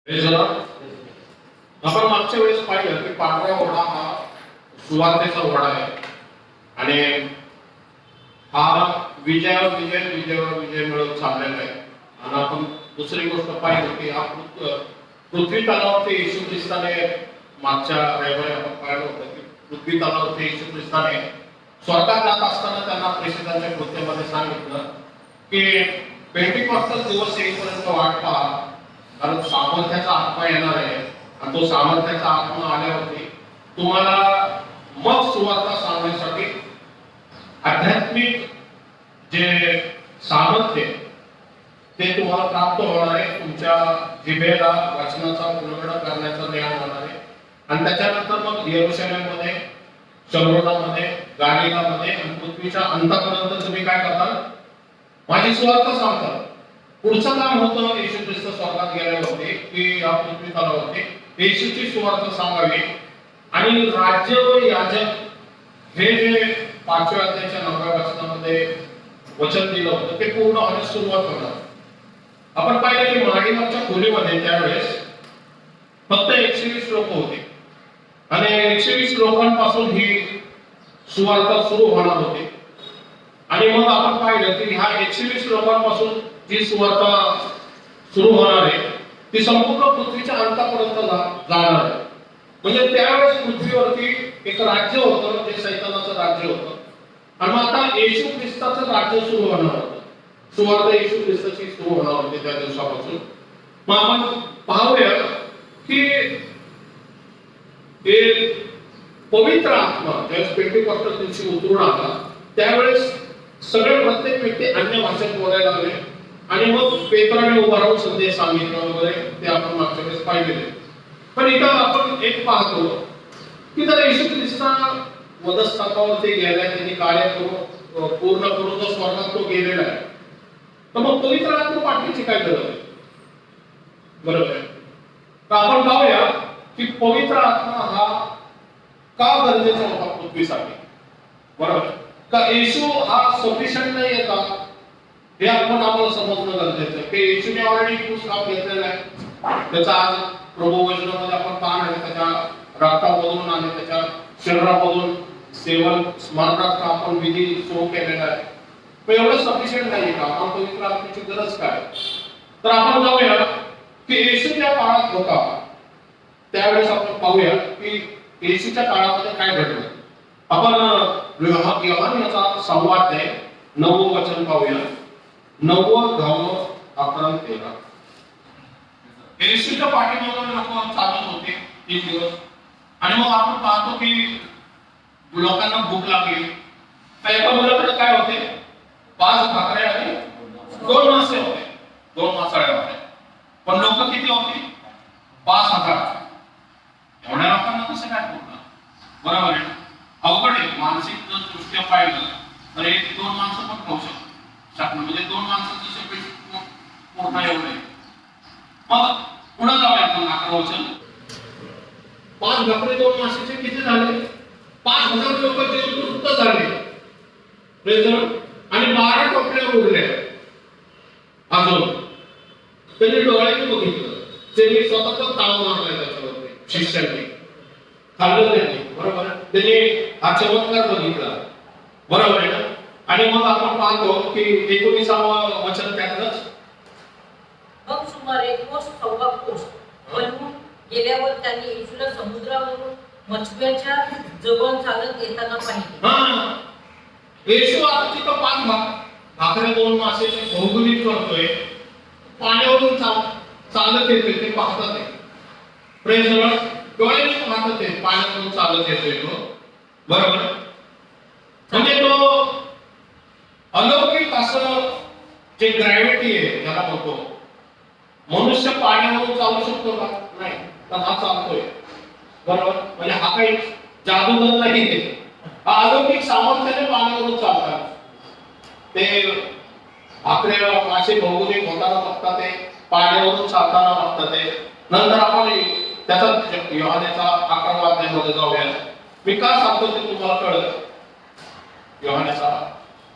हे जरा आपण मागच्या वेळेस पाहिलं की पांढरा ओढा हा सुवार्थेचा ओढा आहे आणि हा विजयावर विजय विजयावर विजय मिळत चाललेला आहे. आणि आपण दुसरी गोष्ट पाहिली की हा पृथ्वी तलावरती येशू ख्रिस्ताने मागच्या रविवारी आपण पाहिलं होतं की पृथ्वी तलावरती येशू ख्रिस्ताने स्वर्गात जात असताना त्यांना प्रेषितांच्या कृत्यामध्ये सांगितलं की पेंटिकॉस्टल दिवस येईपर्यंत वाट पहा, कारण सामर्थ्याचा आत्मा येणार आहे आणि तो सामर्थ्याचा आत्मा आल्यावरती तुम्हाला मग सुवार्ता सांगण्यासाठी आध्यात्मिक जे सामर्थ्य ते तुम्हाला प्राप्त होणार आहे. तुमच्या जिभेला वचनाचा उलगडा करण्याचा ज्ञान होणार आहे आणि त्याच्यानंतर मग यरूशलेममध्ये, शमरोनामध्ये, गालिलामध्ये आणि पृथ्वीच्या अंतापर्यंत तुम्ही काय करता? माझी सुवार्ता सांगता. पुढचं काम होतं येशू ख्रिस्त स्वर्गात गेल्यावरती की या पृथ्वी तलावरती येशूची सुवार्ता सांगावी आणि राज्य व याजक हे जे 5व्या अध्यायाच्या 9व्या वचनामध्ये वचन दिलं होतं ते पूर्ण होण्यास सुरुवात होणार. आपण पाहिलं की मागीमागच्या खोलीमध्ये त्यावेळेस फक्त 120 लोक होते आणि 120 लोकांपासून ही सुवार्ता सुरू होणार होती. आणि मग आपण पाहिलं की ह्या 120 लोकांपासून जी सुवार्ता सुरू होणार आहे ती संपूर्ण पृथ्वीच्या अंतापर्यंत जाणार आहे. म्हणजे त्यावेळेस पृथ्वीवरती एक राज्य होतं जे सैतानाचं राज्य होतं आणि मग आता येशू ख्रिस्ताचं राज्य सुरू होणार होतं. सुवार्ता येशू ख्रिस्ताची सुरू होणार होती त्या दिवसापासून. मग आपण पाहूया की पवित्र आत्मा ज्यावेळेस पेंटिकॉस्टल दिवशी उतरून आला त्यावेळेस सगळे प्रत्येक व्यक्ती अन्य भाषेत बोलायला लागले आणि मग पेत्राने उभा राहून संदेश सांगितला वगैरे ते आपण मागच्या वेळेस पाहिलेले. पण इथं आपण एक पाहतो की जर येशू ख्रिस्ता वधस्थानावरती गेलाय, त्यांनी कार्य पूर्ण करून तो स्वर्गात तो गेलेला आहे, तर मग पवित्र आत्मा पाठवायची काय गरज आहे? बरोबर आहे. तर आपण पाहूया की पवित्र आत्मा हा का गरजेचा होता पृथ्वीसाठी. बरोबर का येशू हा सफिशियंट नाही आहे का हे आपण आम्हाला समजणं गरजेचं आहे. की येशूने ऑलरेडी खूप काम घेतलेलं आहे. त्याचा आज प्रभू वचनामध्ये आपण पाहणार आहे, त्याच्या रक्तामधून आणि त्याच्या शरीरामधून सेवन स्मरणार्थ आपण विधी सुरू केलेला आहे. पण एवढं सफिशियंट नाही का? आपण पवित्र आत्म्याची गरज काय? तर आपण जाऊया की येशू ज्या काळात होता त्यावेळेस आपण पाहूया की येशूच्या काळामध्ये काय घडलं. आपण योहान याचा संवाद आहे 9वं वचन पाहूया. 9, 10, 11, 13. येशूच्या पाठीमागे लोक चालत होते 3 दिवस आणि मग आपण पाहतो की लोकांना भूक लागली. तर एका मुलाकडे काय होते? 5 भाकऱ्या आणि 2 मासे होते, 2 मासाळ्या होत्या. पण लोक किती होती? 5,000. एवढ्या लोकांना कसं काय पुरणार? बरोबर आहे. अवघड आहे. मानसिक जर दृष्ट्या पाहिलं तर 1-2 माणसं पण खाऊ शकतात. म्हणजे 2 माणसाचं सगळं पूर्ण एवढं आहे. मग पुढे जाऊया आपण 11 वचन. 5 भाकरी 2 माशाचे किती झाले? 5,000 लोक जेवून तृप्त झाले. आणि 12 टोपल्या उरल्या. अजून त्यांनी डोळ्याने बघितलं, त्यांनी स्वतःच ताव मारलाय त्याच्यावरती शिष्यांनी. खाल्लं त्यांनी. बरोबर. त्यांनी हा चमत्कार बघितला. बरोबर आहे ना? आणि मग आपण पाहतो की 19वं वचन त्यातच मग सुमारे कोस सव्वा कोस बनवून गेल्यावर त्यांनी येशूला समुद्रावरून मच्छव्याच्या जवळ चालत येताना पाहिले. येशू आता तिथं 5 भाकऱ्या 2 मासे भौगोलिक करतोय, पाण्यावरून चालत येतोय. ते पाहतात आहे. Praise the Lord. डोळ्याने पाहतात ते पाण्यावरून चालत येतोय तो. बरोबर. म्हणजे तो अलौकिक असं जे ग्रॅव्हिटी आहे त्याला बघतो. मनुष्य पाण्यावरून चालू शकतो का? नाही. तर हा चालतोय. बरोबर. म्हणजे हा काही जादूगर नाही आहे. हा अलौकिक सामर्थ्याने पाण्यावरून चालतात. ते भाकऱ्या मासे भौगोलिक होताना बघतात, ते पाण्यावरून चालताना बघतात. ते नंतर आपण त्याचा योहानेचा 11व्या अध्यायामध्ये जाऊया. मी का सांगतो ते तुम्हाला कळलं. योहानेचा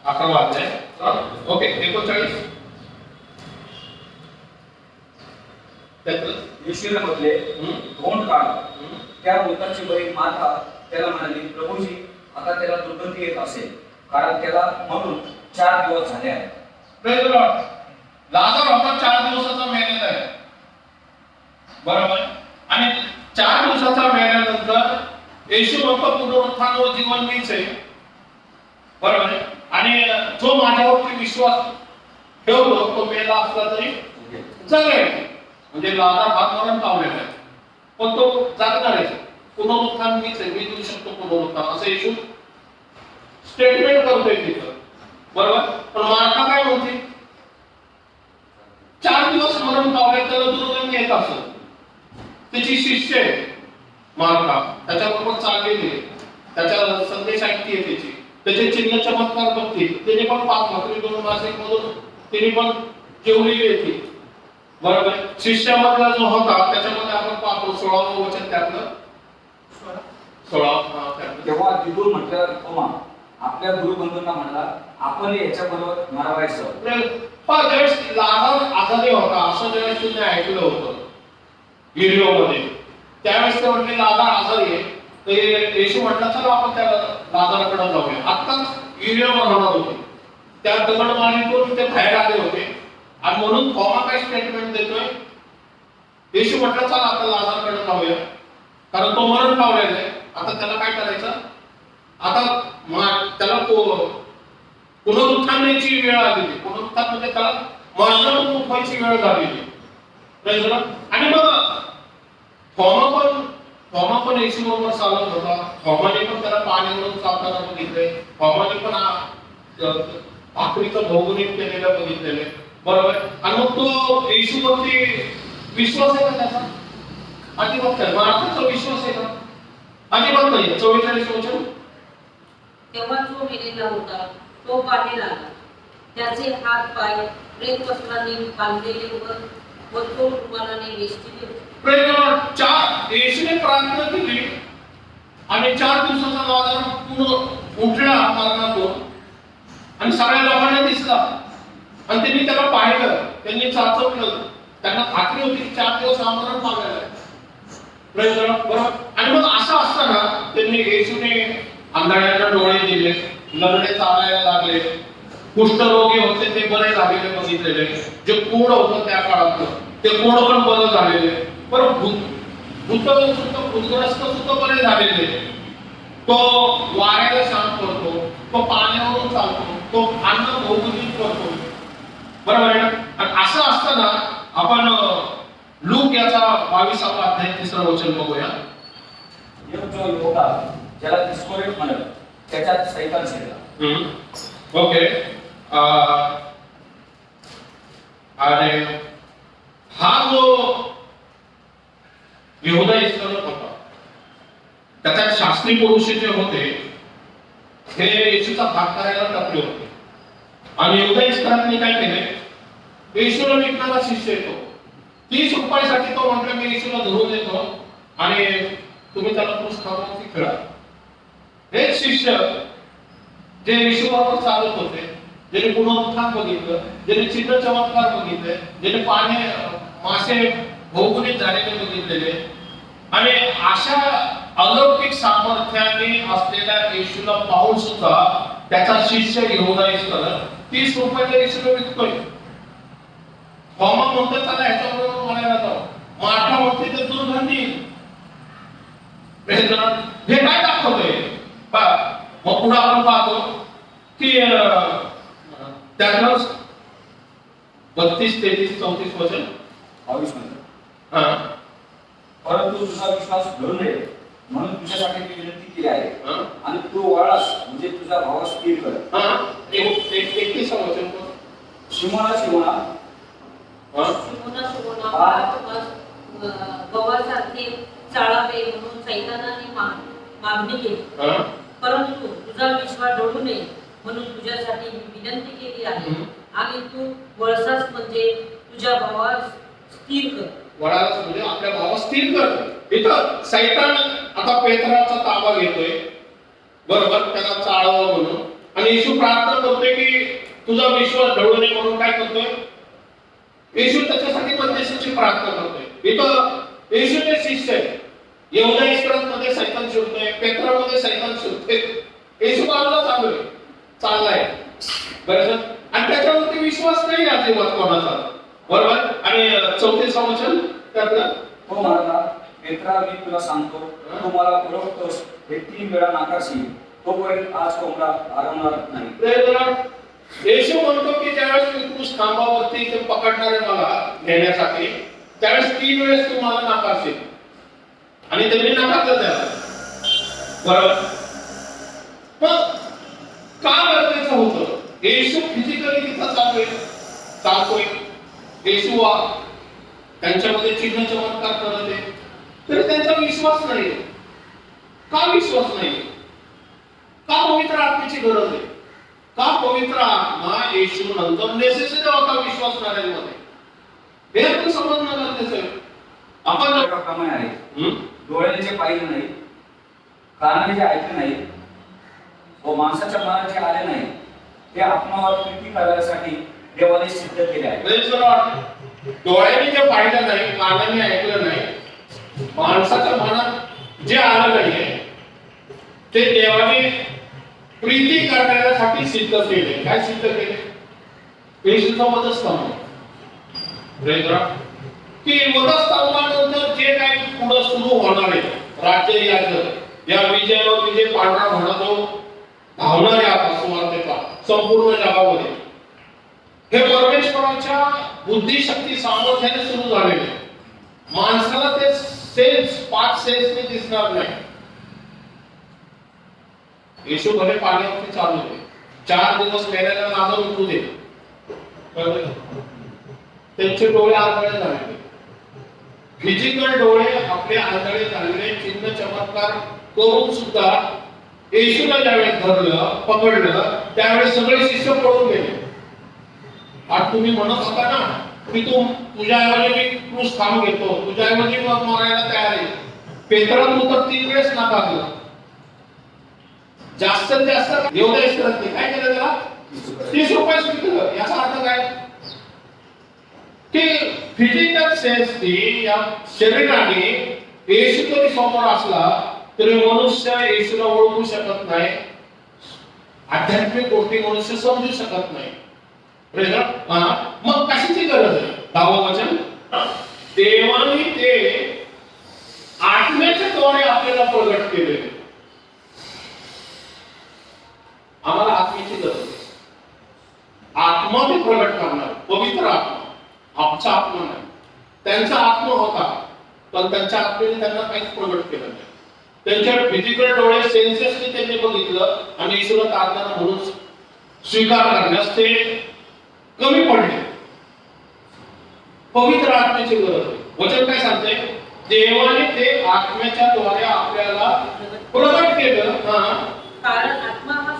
11वा अध्याय. ओके. 39 त्यातलं येशूने म्हटले, तोंड काढ. त्या भूताची बाई मार्था त्याला म्हणाली, प्रभूजी, आता त्याला दुर्गंधी येत असेल, कारण त्याला म्हणून 4 दिवस झाले आहेत. Praise the Lord. लाजार होता 4 दिवसाचा मेलेला आहे, बरोबर. आणि 4 दिवसाचा मेल्यानंतर येशू म्हणतो पुनरुत्थान व जीवन मीच आहे, बरोबर आहे. आणि जो माझ्यावरती विश्वास ठेवतो तो मेला असला तरी जगेल. म्हणजे लाजार भात मरण पावलेला आहे, पण तो जागणार आहे. पुनरुत्थान मीच आहे, मी देऊ शकतो पुनरुत्थान, असं येशू स्टेटमेंट करतोय तिथं, बरोबर. पण मार्था काय म्हणते, 4 दिवस मरण पावले त्याला दुर्गंधी येत असत. त्याची शिष्य आहे मार्था, त्याच्याबरोबर चाललेली आहे, त्याच्या संदेश ऐकते त्याची, त्याचे चिन्ह चमत्कार बघते. त्याने पण 5 भाकरी 2 मासे मधून तिने पण जेवलेली आहे, बरोबर. शिष्यामधला जो होता त्याच्यामध्ये आपण पाहतो 16वं वचन त्यातलं 16 तेव्हा तिथून म्हटलं तोमा आपल्या गुरुबंधूंना म्हणला, आपण याच्याबरोबर मरावायचं. पण ज्यावेळेस लाजार आजारी होता असं ज्यावेळेस तुम्ही ऐकलं होतं व्हिडिओमध्ये, त्यावेळेस ते म्हटले लाजार आजारी आहे, तर येशू म्हटलं चला आपण त्या लाजाराकडे जाऊया. आत्ताच व्हिडिओ बनवणार होते, त्या दगडमारीतून ते बाहेर आले होते. आणि म्हणून थोमा काय स्टेटमेंट देतोय, येशू म्हटलं चला आता लाजाराकडे जाऊया, कारण तो मरण पावलेला आहे. आता त्याला काय करायचं, आता त्याला पुनरुत्थानाची वेळ आलेली. पुनरुत्थान म्हणजे त्याला मरणातून उठवायची वेळ झालेली. आणि मग थोमा पण येशू बरोबर चालत होता. थोमाने पण त्याला पाण्यावरून चालताना बघितलंय, थोमाने पण भाकरीचं भौगोलिक केलेलं बघितलेलं आहे, बरोबर. आणि मग तो येशूवरती विश्वास आहे का त्याचा? अजिबात नाही. मार्थाचा विश्वास आहे का? अजिबात नाही. 44 वचन. तेव्हा जो मेलेला होता तो बाहेर आला, त्याचे हात पाय प्रेत वस्त्रांनी बांधलेले व तो रुमालाने वेष्टिले होते. येशूने प्रार्थना केली आणि 4 दिवसाचा लाजार पूर्ण उठला मरणातून आणि सगळ्या लोकांना दिसला आणि त्यांनी त्याला पाहिलं, त्यांनी चाचपलं, त्यांना खात्री होती की 4 दिवस हा मरण पावलेला आहे. बरोबर. आणि मग असं असताना त्यांनी येशूने आंधळ्यांना डोळे दिले, लंगडे चालायला लागले, कुष्ठरोगी होते ते बरे झालेले बघितलेले, जे कोड होतं त्या काळातलं ते कोड पण बरं झालेले, बरं भूतग्रस्त सुद्धा बरे झालेले. तो वाऱ्याला शांत करतो, तो पाण्यावरून चालतो, तो अन्न भौगोलिक करतो, बरोबर आहे ना. आणि असं असताना आपण लूक याचा 22वा अध्याय 3रं वचन बघूया. एक जो होता ज्याला इस्करियोत म्हणत, त्याच्यात सैतान शिरला. ओके. आणि हा जो यहूदा इस्करियोत होता, त्याच्यात शास्त्री पुरुष जे होते हे येशूचा भाग करायला टपले होते. आणि यहूदा इस्करियोतने काय केले, येशूला विकणारा शिष्य येतो, 30 रुपयासाठी तो म्हटलं मी येशूला धरून येतो आणि तुम्ही त्याला पुस्तकावरती खेळा. हे शिष्य जे येशूबरोबर चालत होते, ज्याने पुनरुत्थान बघितलं, ज्याने चिन्ह चमत्कार बघितले, ज्याने पाणी मासे भौगोलिक झालेले बघितलेले, आणि अशा अलौकिक सामर्थ्याने असलेल्या येशूला पाहून सुद्धा त्याचा शिष्य यहूदा इस्करियोत 30 रुपयाला येशूला विकतोय. थोमा म्हणतो त्याला ह्याच्याबरोबर म्हणायला जाऊ, मार्था म्हणते ते दुर्गंधी. हे काय दाखवतोय? मग पुढे आपण पाहतो की त्यातलं 32, 33, 34 वचन 22 मध्ये. परंतु तुझा विश्वास घडू नये म्हणून तुझ्यासाठी मी विनंती केली आहे, आणि तू वळलास म्हणजे तुझ्या भावास स्थिर कर. 31 वचन. शिमोना शिमोना गव्हासारखे चाळावे म्हणून सैतानाने मागणी केली, परंतु तुझा विश्वास ढळू नये म्हणून तुझ्यासाठी विनंती केली आहे, आणि तू वळसास म्हणजे तुझ्या भावास स्थिर कर. वळालास म्हणजे आपल्या भावास स्थिर कर. इथं सैतान आता पेत्राचा ताबा घेतोय, बरोबर, त्याला चाळावं म्हणून. आणि येशू प्रार्थना करतोय की तुझा विश्वास ढळू नये म्हणून काय करतोय येशू, त्याच्यासाठी मध्यस्थीची प्रार्थना करतोय. इथं येशूचे शिष्य आहेत. यहुदा इस्करियोतमध्ये सैतान शिरतोय, पेत्रामध्ये सैतान शिरतोय. येशू बाजूला चाललाय बरोबर. आणि त्याच्यावरती विश्वास नाही अजिबात कोणाचा, बरोबर. आणि 34 वचन त्यातलं तो म्हणाला, पेत्रा, मी तुला सांगतो, तू मला ओळखतोस, हे 3 वेळा नाकारशील, तोपर्यंत आज कोंबडा हरवणार नाही. येशू म्हणतो की ज्यावेळेस मी क्रूस खांबावरती ते पकडणारे मला नेण्यासाठी, त्यावेळेस 3 वेळेस तू मला नाकारशील. आणि त्यांनी नाकारलं त्याला, बरोबर. मग का गरजेचं होतं? येशू फिजिकली तिथं चालतोय, येशू त्यांच्यामध्ये चिन्ह चमत्कार करत आहे, तरी त्यांचा विश्वास नाही. का विश्वास नाही? का पवित्र आत्म्याची गरज आहे? का पवित्र आत्मा येशू नंतर नेसेसरी होता विश्वासणाऱ्यांमध्ये? हे आपण समजणं गरजेचं आहे. आपण प्रमाणे आहे, डोळ्याने जे पाहिलं नाही, कानाने जे ऐकलं नाही व माणसाच्या मनात जे आले नाही, ते आत्मावर प्रीती करण्यासाठी देवाने सिद्ध केले आहे. डोळ्याने जे पाहिलं नाही, कानाने ऐकलं नाही, माणसाच्या मनात जे आलं नाही, ते देवाने प्रीती करण्यासाठी सिद्ध केले. काय सिद्ध केले? येशूचा वधस्तंभ. की वधस्तंभानंतर जे काही पुढे सुरू होणार आहे राज्य या विजयावर विजय पांढरा म्हणतो धावणार आहे आता सुवार्तेचा संपूर्ण जगामध्ये. हे परमेश्वराच्या बुद्धिशक्ती सामर्थ्याने सुरू झालेले. माणसाला ते सेन्स 5 सेन्सने दिसणार नाही. येशू भले पाण्यावरती चालू आहे, 4 दिवस मेल्याला नादर उठू दे, त्यांचे डोळे आंधळे झाले. फिजिकल डोळे आपले आंधळे झालेले, चिन्ह चमत्कार करून सुद्धा येशूला ज्यावेळेस धरलं, पकडलं, त्यावेळेस सगळे शिष्य पळून गेले. आज तुम्ही म्हणत होता ना की तुझ्याऐवजी मी क्रूस खांब घेतो, तुझ्याऐवजी मग मरायला तयार आहे. पेत्रा तू तर 3 वेळेस नाकारला. जास्तीत जास्त एवढं करत नाही. काय केलं त्याला? 30 रुपये स्वीकारलं. याचा अर्थ काय? की फिजिकल सेन्सनी या शरीराने येशू जरी समोर असला तरी मनुष्य येशूला ओळखू शकत नाही. आध्यात्मिक गोष्टी मनुष्य समजू शकत नाही. मग कशाची गरज आहे? 10वं वचन, देवाने ते आत्म्याच्या द्वारे आपल्याला प्रगट केले. आम्हाला आत्म्याची गरज आहे. आत्मा ते प्रगट करणार, पवित्र आत्मा. आमचा आत्मा नाही. त्यांचा आत्मा होता, पण त्यांच्या आत्म्याने त्यांना काहीच प्रगट केलं नाही. त्यांच्या फिजिकल डोळे सेन्सेसने त्यांनी बघितलं आणि येशूला तारणारा म्हणून स्वीकार करण्यास ते कमी पडले. पवित्र आत्म्याची गरज आहे. वचन काय सांगते? देवाने ते आत्म्याच्या द्वारे आपल्याला प्रगट केलं. कारण आत्मा हा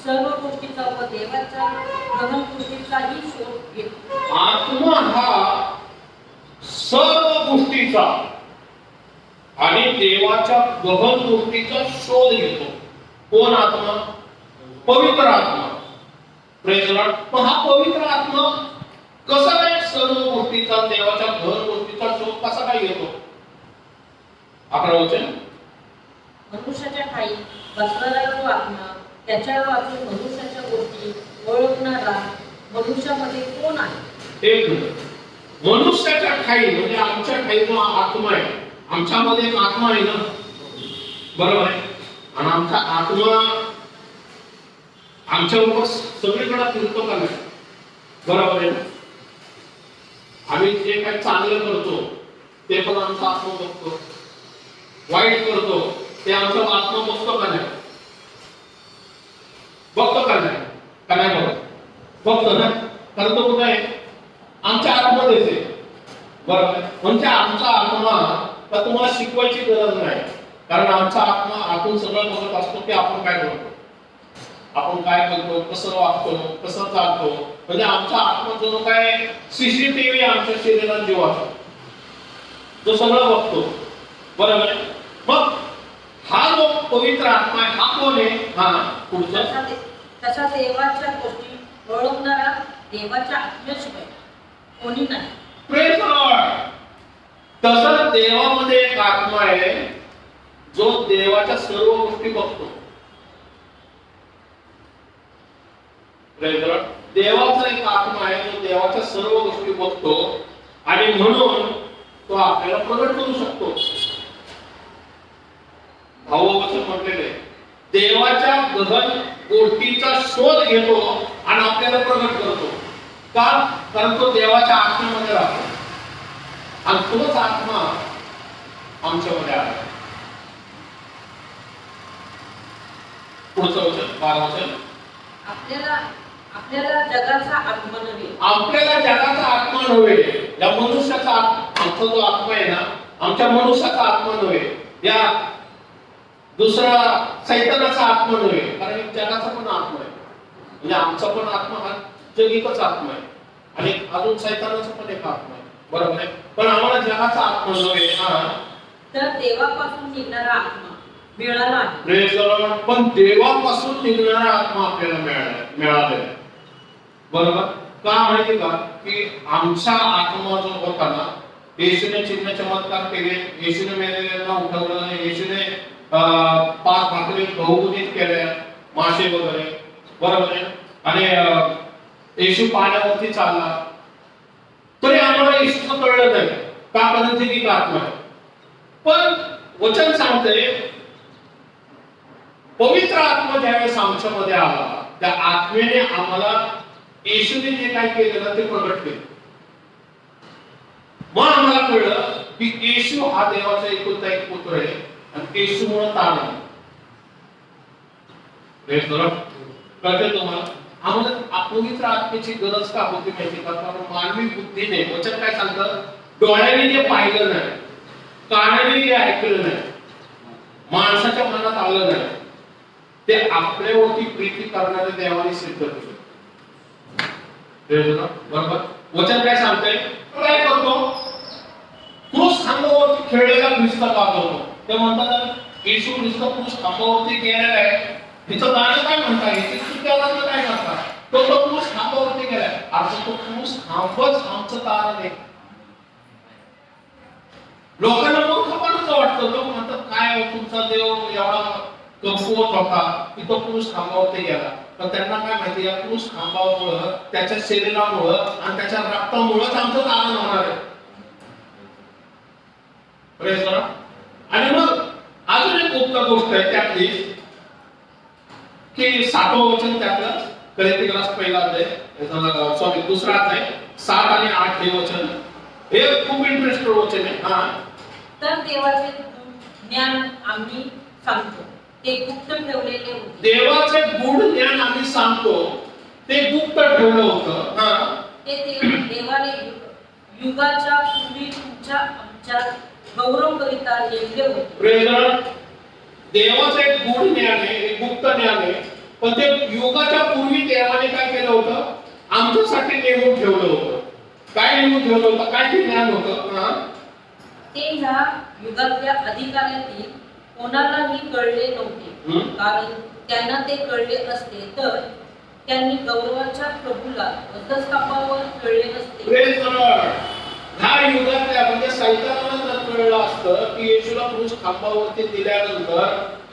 सर्व गोष्टीचा व देवाच्या गहन गोष्टीचाही शोध घेतो. आत्मा हा सर्व गोष्टीचा आणि देवाच्या गहन गोष्टीचा शोध घेतो. कोण आत्मा? पवित्र आत्मा. Praise Lord. पण हा पवित्र आत्मा कसा काय सर्व गोष्टीचा, देवाच्या गहन गोष्टीचा शोध कसा काय घेतो? 11 वचन, मनुष्याच्या ठाई बसणारा तो आत्मा त्याच्यावर वाचून मनुष्याच्या गोष्टी ओळखणारा मनुष्यामध्ये कोण आहे? एक मनुष्याच्या ठाई म्हणजे आमच्या ठाई जो आत्मा आहे, आमच्यामध्ये एक आत्मा आहे ना, बरोबर आहे. आणि आमचा आत्मा आमच्याबरोबर सगळीकडे फिरतो का नाही? बरोबर आहे. आम्ही जे काही चांगलं करतो ते पण आमचा आत्मा बघतो, वाईट करतो ते आमचा आत्मा बघतो का नाही? बघतो का नाही? का नाही बघत? बघतो ना. कारण तो कुठे आहे? आमच्या आत्मध्येच आहे, बरोबर. म्हणजे आमचा आत्मा तर तुम्हाला शिकवायची गरज नाही, कारण आमचा आत्मा आतून सगळं बघत असतो की आपण काय करतो, आपण काय करतो, कसं वागतो, कसं चालतो. म्हणजे आमचा आत्मा जो काय सीसीटीव्ही आमच्या शरीरात जीवाचा जो सगळं बघतो, बरोबर आहे. मग हा जो पवित्र आत्मा आहे हा कोण आहे? पुढचा तसा देवाच्या गोष्टी ओळखणारा देवाच्या आत्म्याशिवाय कोणी नाही. Praise the Lord. तसंच देवामध्ये एक आत्मा आहे जो देवाच्या सर्व गोष्टी बघतो. देवाचा एक आत्मा आहे जो देवाच्या सर्व गोष्टी बघतो आणि म्हणून तो आपल्याला प्रगट करू शकतो. भाववचन म्हटलेले देवाच्या गहन गोष्टीचा शोध घेतो आणि आपल्याला प्रगट करतो. का? कारण तो देवाच्या आत्म्यामध्ये राहतो आणि तोच आत्मा आमच्यामध्ये आहे. पुढचं वचन 12 वचन. आपल्याला आपल्याला जगाचा आत्मा नव्हे, आपल्याला जगाचा आत्मा नव्हे, या मनुष्याचा आमचा जो आत्मा आहे ना, आमच्या मनुष्याचा आत्मा नव्हे, या दुसरा सैतानाचा आत्मा नव्हे, कारण जगाचा पण आत्मा आहे. म्हणजे आमचा पण आत्मा हा जगिकच आत्मा आहे आणि अजून सैतानाचा पण एक आत्मा आहे. बरोबर आहे. पण आम्हाला जगाचा आत्मा नव्हे, हा तर देवापासून निघणारा आत्मा मिळाला आहे. Praise the Lord. पण देवापासून निघणारा आत्मा आपल्याला मिळालेला आहे. बरोबर. का माहिती का की आमचा आत्मा जो होता ना, येशूने चिन्ह चमत्कार केले, येशूने मेलेल्यांना उठवलं, येशूने 5 भाकरी बहुगुणित केल्या, मासे वगैरे. बरोबर आहे. आणि येशू पाण्यावरती चालला, तरी आम्हाला येशूचं कळलं नाही. का? कारण ते एक आत्मा आहे. पण वचन सांगते पवित्र आत्मा ज्यावेळेस आमच्यामध्ये आला, त्या आत्मेने आम्हाला येशूने जे काय केलं ना ते प्रगट केलं. मग आम्हाला कळलं की येशू हा देवाचा एकुलता एक पुत्र आहे आणि येशूमुळे ताण आहे. कळते तुम्हाला? आम्हाला पवित्र आत्म्याची गरज का होती माहिती का? कारण मानवी बुद्धीने, वचन काय सांगतं, डोळ्याने जे पाहिलं नाही, कानाने जे ऐकलं नाही, माणसाच्या मनात आलं नाही, ते आपल्यावरती प्रीती करणारे देवाने सिद्ध केलं. बरोबर. वचन काय सांगतंय? काय करतो? क्रूस खांबावरती खेळलेला ख्रिस्त गाजवतो. ते म्हणतात येशू ख्रिस्त क्रूस खांबावरती गेलेला आहे. तिचं गाणं काय म्हणतात? त्याला काय करतात? तो क्रूस खांबावरती गेलाय. अर्थात तो क्रूस खांबच आमचं तारण आहे. लोकांना मूर्खपणाच वाटतं. लोक म्हणतात काय तुमचा देव एवढा कमकुवत होता की तो क्रूस खांबावरती गेला. तर त्यांना काय माहिती, या क्रूस खांबामुळं, त्याच्या शरीरामुळं आणि त्याच्या रक्तामुळंच आमचं तारण होणार आहे. आणि मग अजून एक गुप्त गोष्ट आहे त्यातली की 7वं वचन त्यातलं गलातियेला पहिला अध्याय, सॉरी दुसरा अध्याय 7 आणि 8 हे वचन, हे खूप इंटरेस्टिंग वचन आहे. हा, तर देवाचे ज्ञान आम्ही सांगतो, ते गुप्त ठेवलेले होते. देवाचे गूढ ज्ञान आम्ही सांगतो, ते गुप्त ठेवलं होतं. हा, ते देवाने युगाच्या पूर्वी तुमच्या आमच्या गौरवकरिता नेमले होते. Praise the Lord. देवाचं एक गूढ ज्ञान आहे, एक गुप्त ज्ञान आहे, पण ते युगाच्या पूर्वी देवाने काय केलं होतं? आमच्यासाठी नेमून ठेवलं होतं. काय नेमून ठेवलं होतं? काय ते ज्ञान होतं? हा, ते ह्या युगातल्या अधिकाऱ्यांनी कोणालाही कळले नव्हते, कारण त्यांना ते कळले असते तर त्यांनी गौरवाच्या प्रभूला वधस्तंभावर कळले नसते. Praise the Lord. ह्या युगातल्या म्हणजे सैतानाला जर कळलं असतं की येशूला क्रूस खांबावरती दिल्यानंतर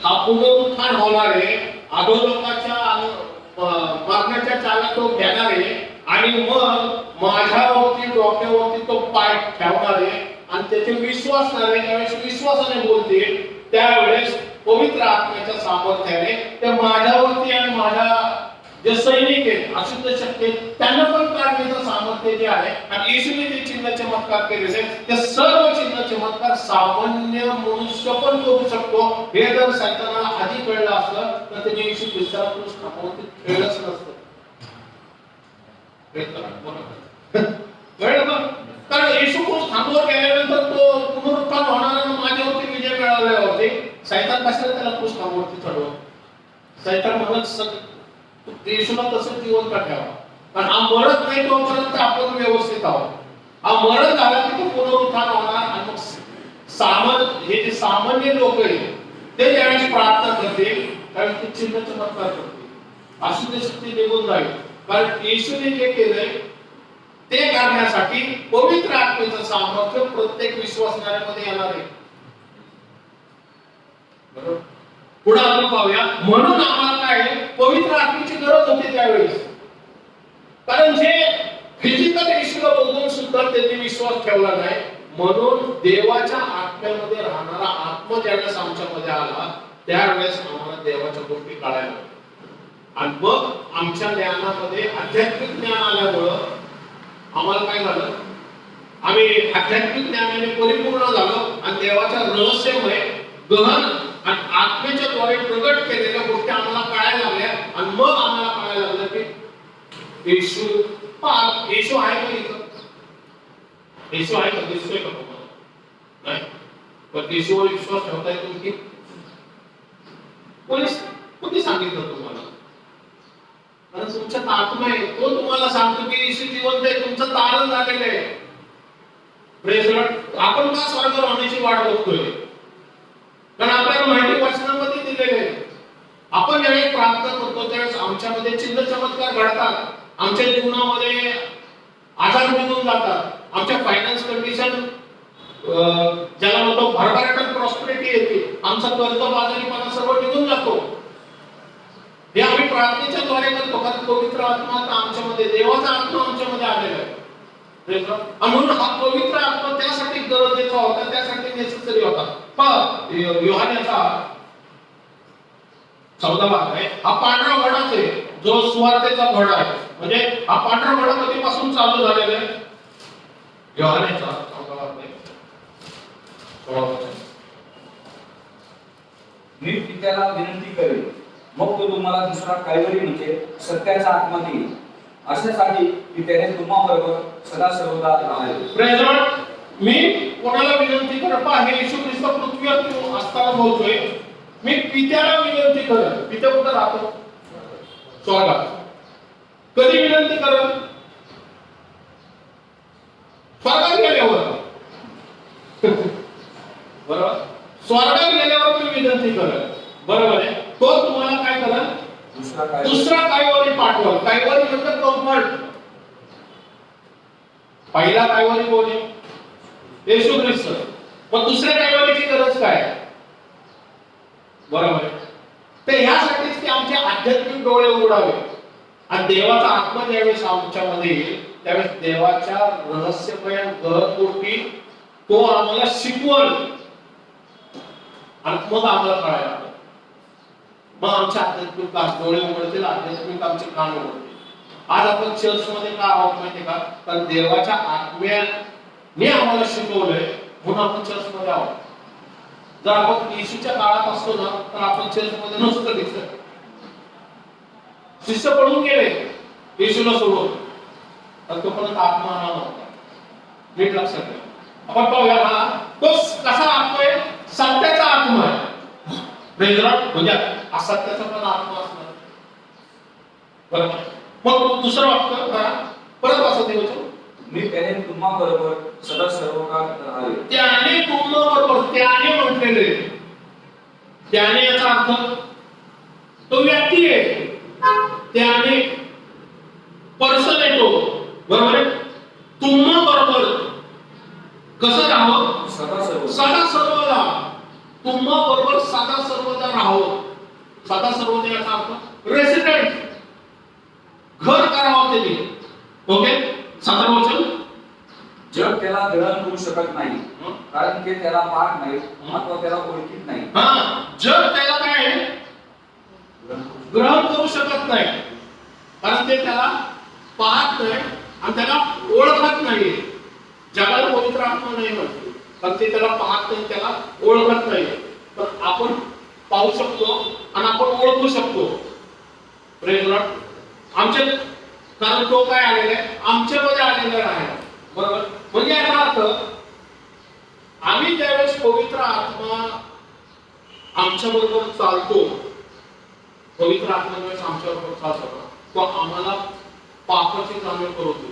हा पुनरुत्थान होणार आहे, अधोलोकाच्या मरणाच्या चाला तो घेणार आहे आणि मग माझ्यावरती डोक्यावरती तो पाय ठेवणार आहे आणि त्याचे विश्वास नाही, ज्यावेळेस विश्वासाने बोलते त्यावेळेस पवित्र आत्म्याच्या सामर्थ्याने ते माझ्यावरती आणि माझ्या जे सैनिक आहेत, अशुद्ध शक्ती आहेत, त्यांना पण काढण्याचं सामर्थ्य जे आहे. आणि येशूने जे चिन्ह चमत्कार केलेले ते सर्व चिन्ह चमत्कार सामान्य मनुष्य पण करू शकतो. हे जर सैतानाला आधी कळलं असतं तर त्याने येशू ख्रिस्ताला क्रूस खांबावरती खेळलंच नसतं. कळलं का? कारण येशू क्रूस खांबावर गेल्यानंतर तो पुनरुत्थान होणार आणि माझ्यावरती विजय मिळवल्यावरती सैतान कशाला त्याला क्रूस खांबावरती चढवलं? सैतान म्हणत येशूला तसं जिवंत ठेवा, कारण हा मरत नाही तोपर्यंत आपण व्यवस्थित आहोत. हा मरण झाला की तो पुनरुत्थान होणार आणि मग हे जे सामान्य लोक आहेत ते ज्यावेळेस प्रार्थना करतील त्यावेळेस ते चिन्ह चमत्कार करतील, अशुद्ध शक्ती निघून जाईल. कारण येशूने जे केलंय ते करण्यासाठी पवित्र आत्म्याचं सामर्थ्य प्रत्येक विश्वासणाऱ्यामध्ये येणार आहे. बरोबर. पुढे आपण पाहूया. म्हणून आम्हाला काय आहे, पवित्र आत्म्याची गरज होती त्यावेळेस. कारण जे फिजिकल येशूला बघून सुद्धा त्यांनी विश्वास ठेवला नाही, म्हणून देवाच्या आत्म्यामध्ये राहणारा आत्मा ज्यावेळेस आमच्यामध्ये आला त्यावेळेस आम्हाला देवाच्या गोष्टी कळायला लागल्या. आणि मग आमच्या ज्ञानामध्ये आध्यात्मिक ज्ञान आल्यामुळं आम्हाला काय झालं, आम्ही आध्यात्मिक ज्ञानाने परिपूर्ण झालो आणि देवाच्या रहस्यमय गहन आणि आत्म्याच्या द्वारे प्रगट केलेल्या गोष्टी आम्हाला कळायला लागल्या. आणि मग आम्हाला कळायला लागलं की येशू येशू आहे का इथं, येशू आहे का, दिसतोय का तुम्हाला, नाही. पण येशूवर विश्वास ठेवता येतो की कोणी सांगितलं तुम्हाला? कारण तुमच्यात आत्मा आहे, तो तुम्हाला सांगतो की येशू जिवंत आहे, तुमचं तारण झालेलं आहे. Praise Lord. आपण का स्वर्गावर होण्याची वाट बघतोय? कारण आपल्याला माहिती वचनामध्ये दिलेले आहे. आपण ज्यावेळेस प्रार्थना करतो त्यावेळेस आमच्यामध्ये चिन्ह चमत्कार घडतात, आमच्या जीवनामध्ये आजार निघून जातात, आमच्या फायनान्स कंडिशन ज्याला म्हणतो भरभराट प्रॉस्पेरिटी येते, आमचा कर्जबाजारीपणा सर्व निघून जातो. हे आम्ही प्रार्थनेच्या द्वारे करतो, कारण पवित्र आत्मा आमच्यामध्ये, देवाचा आत्मा आमच्यामध्ये आलेला आहे. म्हणून हा पवित्र आत्मा त्यासाठी गरजेचा होता, त्यासाठी नेसेसरी होता. पण योहानाचा 14 आहे, हा पांढरा घोडाच आहे जो सुवार्तेचा घोडा आहे. म्हणजे हा पांढरा घोडा कधीपासून चालू झालेला आहे? योहानाचा 14 आहे. मी पित्याला विनंती करेन, मग तो तुम्हाला दुसरा काहीतरी म्हणजे सत्याचा आत्मा देईल, अशासाठी की त्याने तुम्हाबरोबर सदा सर्वदा राहावे. Praise Lord. मी कोणाला विनंती करत आहे? येशू ख्रिस्त पृथ्वीवर असताना बोलतोय, मी पित्याला विनंती करत. पित्या कुठं राहतो? स्वर्गात. कधी विनंती करत? स्वर्गात गेल्यावर. बरोबर. स्वर्गात गेल्यावर मी विनंती करत, बरोबर आहे. तो तुम्हाला काय करत? दुसरा काहीवरी पाठवल. काहीवरी म्हणजे कम्फर्ट. पहिला काहीवरी कोण आहे? येशू ख्रिस्त. मग दुसऱ्या काहीवरीची गरज काय? बरोबर आहे. तर ह्यासाठीच की आमचे आध्यात्मिक डोळे उघडावे आणि देवाचा आत्मा ज्यावेळेस आमच्यामध्ये येईल त्यावेळेस देवाच्या रहस्यमय गहन गोष्टी तो आम्हाला शिकवल आणि मग आम्हाला कळायला लागेल. मग आमच्या आध्यात्मिक डोळे उघडतील, आध्यात्मिक आमचे कान उघडतील. आज आपण चर्चमध्ये का आहोत माहिती का? कारण देवाच्या आत्म्याने आम्हाला शिकवलंय म्हणून आपण चर्चमध्ये आहोत. जर आपण येशूच्या काळात असतो ना तर आपण चर्चमध्ये नसतो दिसत. शिष्य पळून गेले येशूला सोडून, तर तोपर्यंत आत्मा आला नव्हता. नीट लक्षात घ्या. आपण पाहूया हा तो कसा आत्मा आहे? सत्याचा आत्मा आहे. Praise Lord. म्हणजे असत्याचा पण आत्मा असणार, बरोबर. मग दुसरं वाक्य परत असं देवाचं, मी त्याने तुम्हाबरोबर सदा सर्वकाळ राहावे. त्याने तुम्हाबरोबर, त्याने म्हटलेले, त्याने याचा अर्थ तो व्यक्ती आहे, त्याने पर्सन आहे तो, बरोबर आहे. तुम्हाबरोबर कसं राहावं? सदा सर्वदा. तुम्हाबरोबर सदा सर्वदा राहावं. सदा सर्वदा याचा अर्थ रेसिडेंट, घर करावं त्यांनी. ओके. 17 वचन. जग त्याला ग्रहण करू शकत नाही, कारण ते त्याला पाहत नाही अथवा त्याला ओळखीत नाही. जग त्याला काय आहे? ग्रहण करू शकत नाही, कारण ते त्याला पाहत नाही आणि त्याला ओळखत नाही. जगाला पवित्र आत्मा नाही म्हणतो, पण ते त्याला पाहत नाही, त्याला ओळखत नाही. पण आपण पाहू शकतो आणि आपण ओळखू शकतो. Praise Lord. आमच्या, कारण तो काय आलेला आहे? आमच्यामध्ये आलेला आहे, बरोबर. म्हणजे याचा अर्थ आम्ही ज्यावेळेस पवित्र आत्मा आमच्या बरोबर चालतो, पवित्र आत्मा ज्यावेळेस आमच्या बरोबर चालतो तो आम्हाला पापाची जाणीव करतो,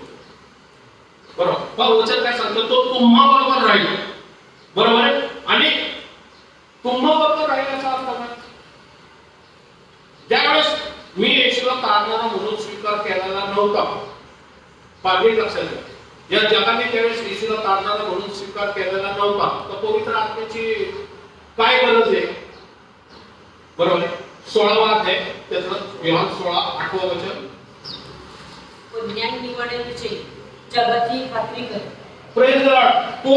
बरोबर. वचन काय सांगतो? तो तुम्हा बरोबर राहील, बरोबर आहे. आणि तुम्हा बरोबर राहिल्याचा अर्थ काय? ज्यावेळेस मी येशूला तारणारा म्हणून स्वीकार केलेला नव्हता, पाणी लक्षात घ्या. या जगाने त्यावेळेस येशूला तारणारा म्हणून स्वीकार केलेला नव्हता, तर पवित्र आत्म्याची काय गरज आहे? बरोबर आहे. 16वा अध्याय त्याचं योहान 16:8 वचन. न्याय निवडण्याविषयी जगाची खात्री कर. Praise the Lord. तो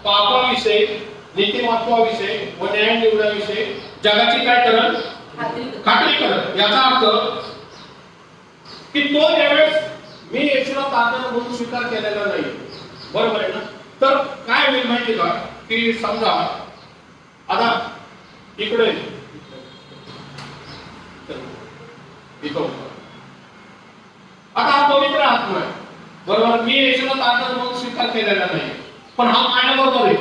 पापाविषयी, नीतिमत्वाविषयी व न्याय निवडण्याविषयी जगाची काय करल? खात्री करल. याचा अर्थ की तो त्यावेळेस मी येशूला तारणारा म्हणून स्वीकार केलेला नाही, बरोबर आहे ना? तर काय होईल माहिती का, की समजा आता इकडे आता हा पवित्र आत्मा आहे, बरोबर. मी येशूला तारणारा म्हणून स्वीकार केलेला नाही, पण हा माझ्या बरोबर आहे,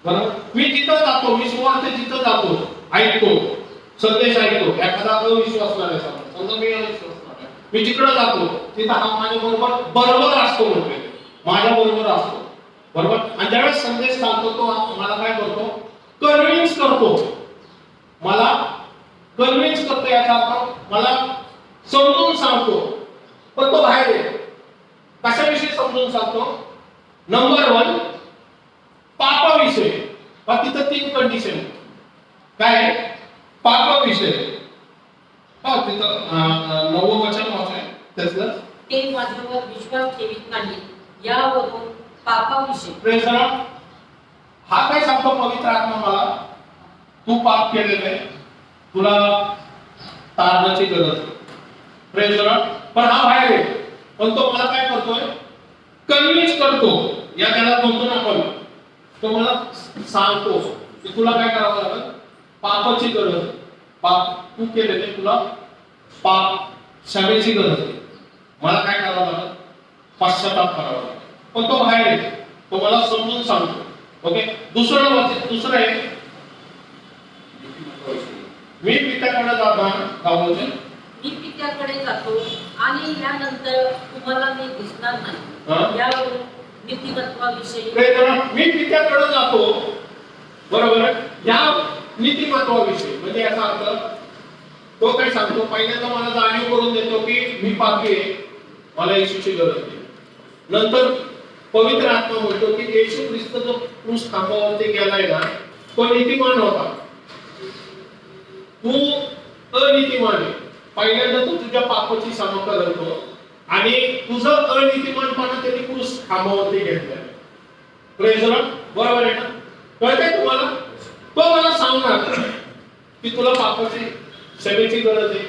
बरोबर. मी जिथं जातो, मी सुवार्थ जिथं जातो, ऐकतो, संदेश ऐकतो. एखादा अविश्वासणार आहे, समजा मी अविश्वासणार आहे, मी जिकडे जातो तिथं हा माझ्या बरोबर असतो, म्हणतोय माझ्या बरोबर असतो, बरोबर. आणि ज्यावेळेस संदेश सांगतो तो मला काय करतो? कन्व्हिन्स करतो. मला कन्व्हिन्स करतो, याचा अर्थ मला समजून सांगतो. पण तो बाहेर आहे. कशाविषयी समजून सांगतो? नंबर 1 पापाविषयी. तिथं 3 कंडिशन काय? पापाविषयी. तिथं 9वं वचन वाचाय त्याचं, ते माझ्यावर विश्वास ठेवित नाही यावरून पापाविषयी. Praise the Lord. हा काय सांगतो पवित्र आत्मा मला? तू पाप केलेलं आहे, तुला तारणाची गरज आहे. Praise the Lord. पण हा बाहेर आहे, पण तो मला काय करतोय? कन्व्हिन्स करतो. या त्याला म्हणतो ना आपण, तो मला सांगतो की तुला काय करावं लागेल? पापाची गरज आहे. पाप तू केलेले, तुला पाप क्षमेची गरज आहे. मला काय करावं लागेल? पश्चाताप करावा लागेल. पण तो बाहेर आहे, तो मला समजून सांगतो. ओके. दुसरं आहे मी पित्याकडे जातो. मी पित्याकडे जातो आणि यानंतर तुम्हाला मी दिसणार नाही यावरून नीतिमत्वाविषयी. मी पित्याकडे जातो, बरोबर. या नीतिमत्वाविषयी म्हणजे याचा अर्थ तो काय सांगतो? पहिल्यांदा मला जाणीव करून देतो की मी पापी आहे, मला येशूची गरज आहे. नंतर पवित्र आत्मा म्हणतो की येशू ख्रिस्त जो क्रूस खांबावरती गेलाय ना, तो नीतिमान होता, तू अनीतिमान आहे. पहिल्यांदा तो तुझ्या पापाची क्षमा करतो आणि तुझं अनीतिमानपणा त्यांनी क्रूस खांबावरती घेतलाय. Praise the Lord. बरोबर आहे ना? कळतंय तुम्हाला? तो मला सांगणार की तुला पापाची क्षमेची गरज आहे.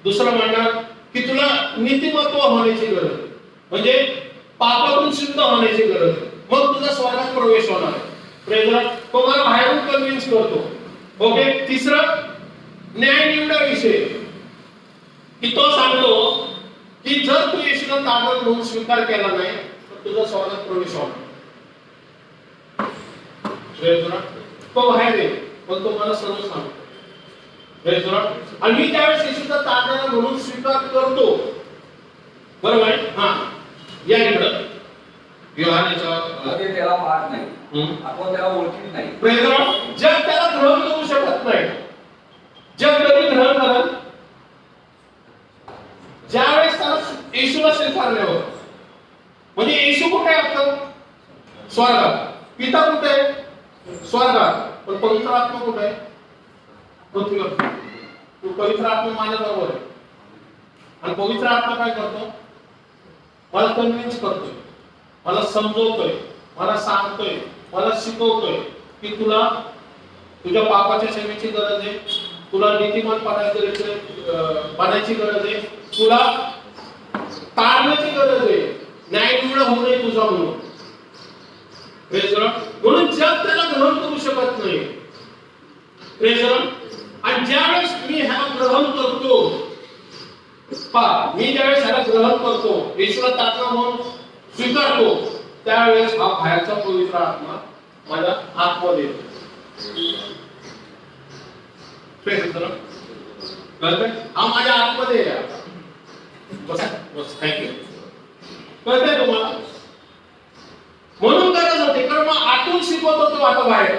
दुसरं म्हणणार की तुला नीतिमत्व होण्याची गरज आहे, म्हणजे पापातून शुद्ध होण्याची गरज आहे. मग तुझा स्वर्गात प्रवेश होणार आहे. Praise the Lord. तो मला बाहेरून कन्व्हिन्स करतो. ओके. तिसरं न्याय निवडाविषयी, की तो सांगतो की जर तू येशूला तारणारा म्हणून स्वीकार केला नाही तर तुझा स्वर्गात प्रवेश होणार. Praise the Lord. तो बाहेर आहे, पण तो मला सर्व सांगतो. Praise the Lord. आणि मी त्यावेळेस येशूचा तारणारा म्हणून स्वीकार करतो, बरोबर आहे. हा या इकडं योहानेचा त्याला पाहत नाही, आपण त्याला ओळखीत नाही. Praise the Lord. जग त्याला ग्रहण करू शकत नाही. जग कधी ग्रहण करत? ज्यावेळेस त्याला येशूला स्वीकारल्यावर. म्हणजे येशू कुठे आहे? स्वर्गात. पिता कुठे आहे? स्वर्गात. पण पवित्र आत्मा कुठे आहे? पृथ्वीवर. तो पवित्र आत्मा माझ्या बरोबर आहे. आणि पवित्र आत्मा काय करतो? मला कन्व्हिन्स करतोय, मला समजवतोय, मला सांगतोय, मला शिकवतोय की तुला तुझ्या पापाच्या क्षमेची गरज आहे, तुला नीतिमान बनायची गरज आहे, तुला तारण्याची गरज आहे, न्याय निवड होऊ नये तुझा म्हणून. म्हणून जग त्याला ग्रहण करू शकत नाही. आणि ज्यावेळेस मी ह्याला ग्रहण करतो, मी ज्यावेळेस ह्याला ग्रहण करतो, येशूला तारणारा म्हणून स्वीकारतो, त्यावेळेस हा बाहेरचा पवित्र आत्मा माझ्या आतमध्ये येतो. हा माझ्या आतमध्ये आहे. बस थँक्यू. कळतंय तुम्हाला? म्हणून गरज होते, कारण मग आतून शिकवत होतो आता बाहेर.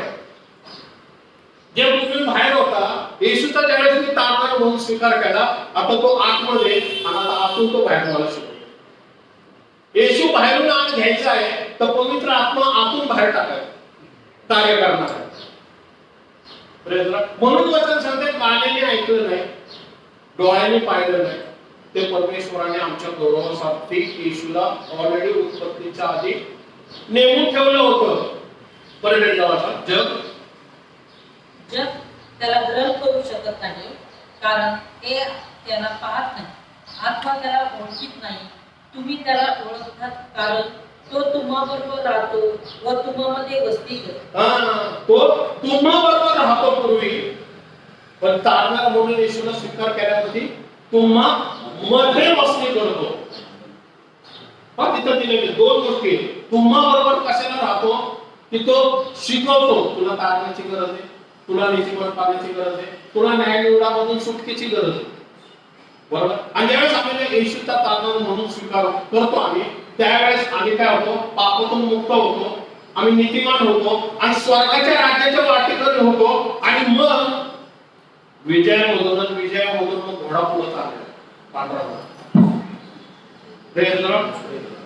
जे तुम्ही बाहेर होता, येशूचा ज्यावेळेस मी तारणारा म्हणून स्वीकार केला, आता तो आतमध्ये आणि आता आतून तो बाहेर मला शिकवतो. येशू बाहेरून आत घ्यायचा आहे तर पवित्र आत्मा आतून बाहेर टाकायचा कार्य करणार आहे. Praise the Lord. म्हणून वचन सांगते कानाने ऐकलं नाही, डोळ्याने पाहिलं नाही, ते परमेश्वराने आमच्या गौरवासाठी येशूला ऑलरेडी उत्पत्तीच्या आधी नेमून ठेवलं होतं. परमेश्वर नावाचा जग त्याला ग्रहण करू शकत नाही, कारण ते त्याला पाहत नाही अथवा त्याला ओळखीत नाही. तुम्ही त्याला ओळखतात, कारण तो तुम्हाबरोबर राहतो व तुम्हामध्ये वस्ती करतो. तो तुम्हाबरोबर राहतो पूर्वी, पण तारणार म्हणून येशूला स्वीकार केल्यामध्ये तुम्हा मध्ये वस्ती करतो. तिथं दिलेले दोन गोष्टी. तुम्हा बरोबर कशाला राहतो की तो शिकवतो, तुला तारण्याची गरज आहे, तुला नीतिमन पाहण्याची गरज आहे, तुला न्याय निवडामधून सुटकेची गरज आहे. बरोबर. आणि ज्यावेळेस आम्ही येशूचा तारणार म्हणून स्वीकार करतो आम्ही, त्यावेळेस आम्ही काय होतो, पापातून मुक्त होतो, आम्ही नीतिमान होतो आणि स्वर्गाच्या राज्याच्या वाटेकरी होतो. आणि मग विजयामधून मग घोडा पुढे चालला पांढरा.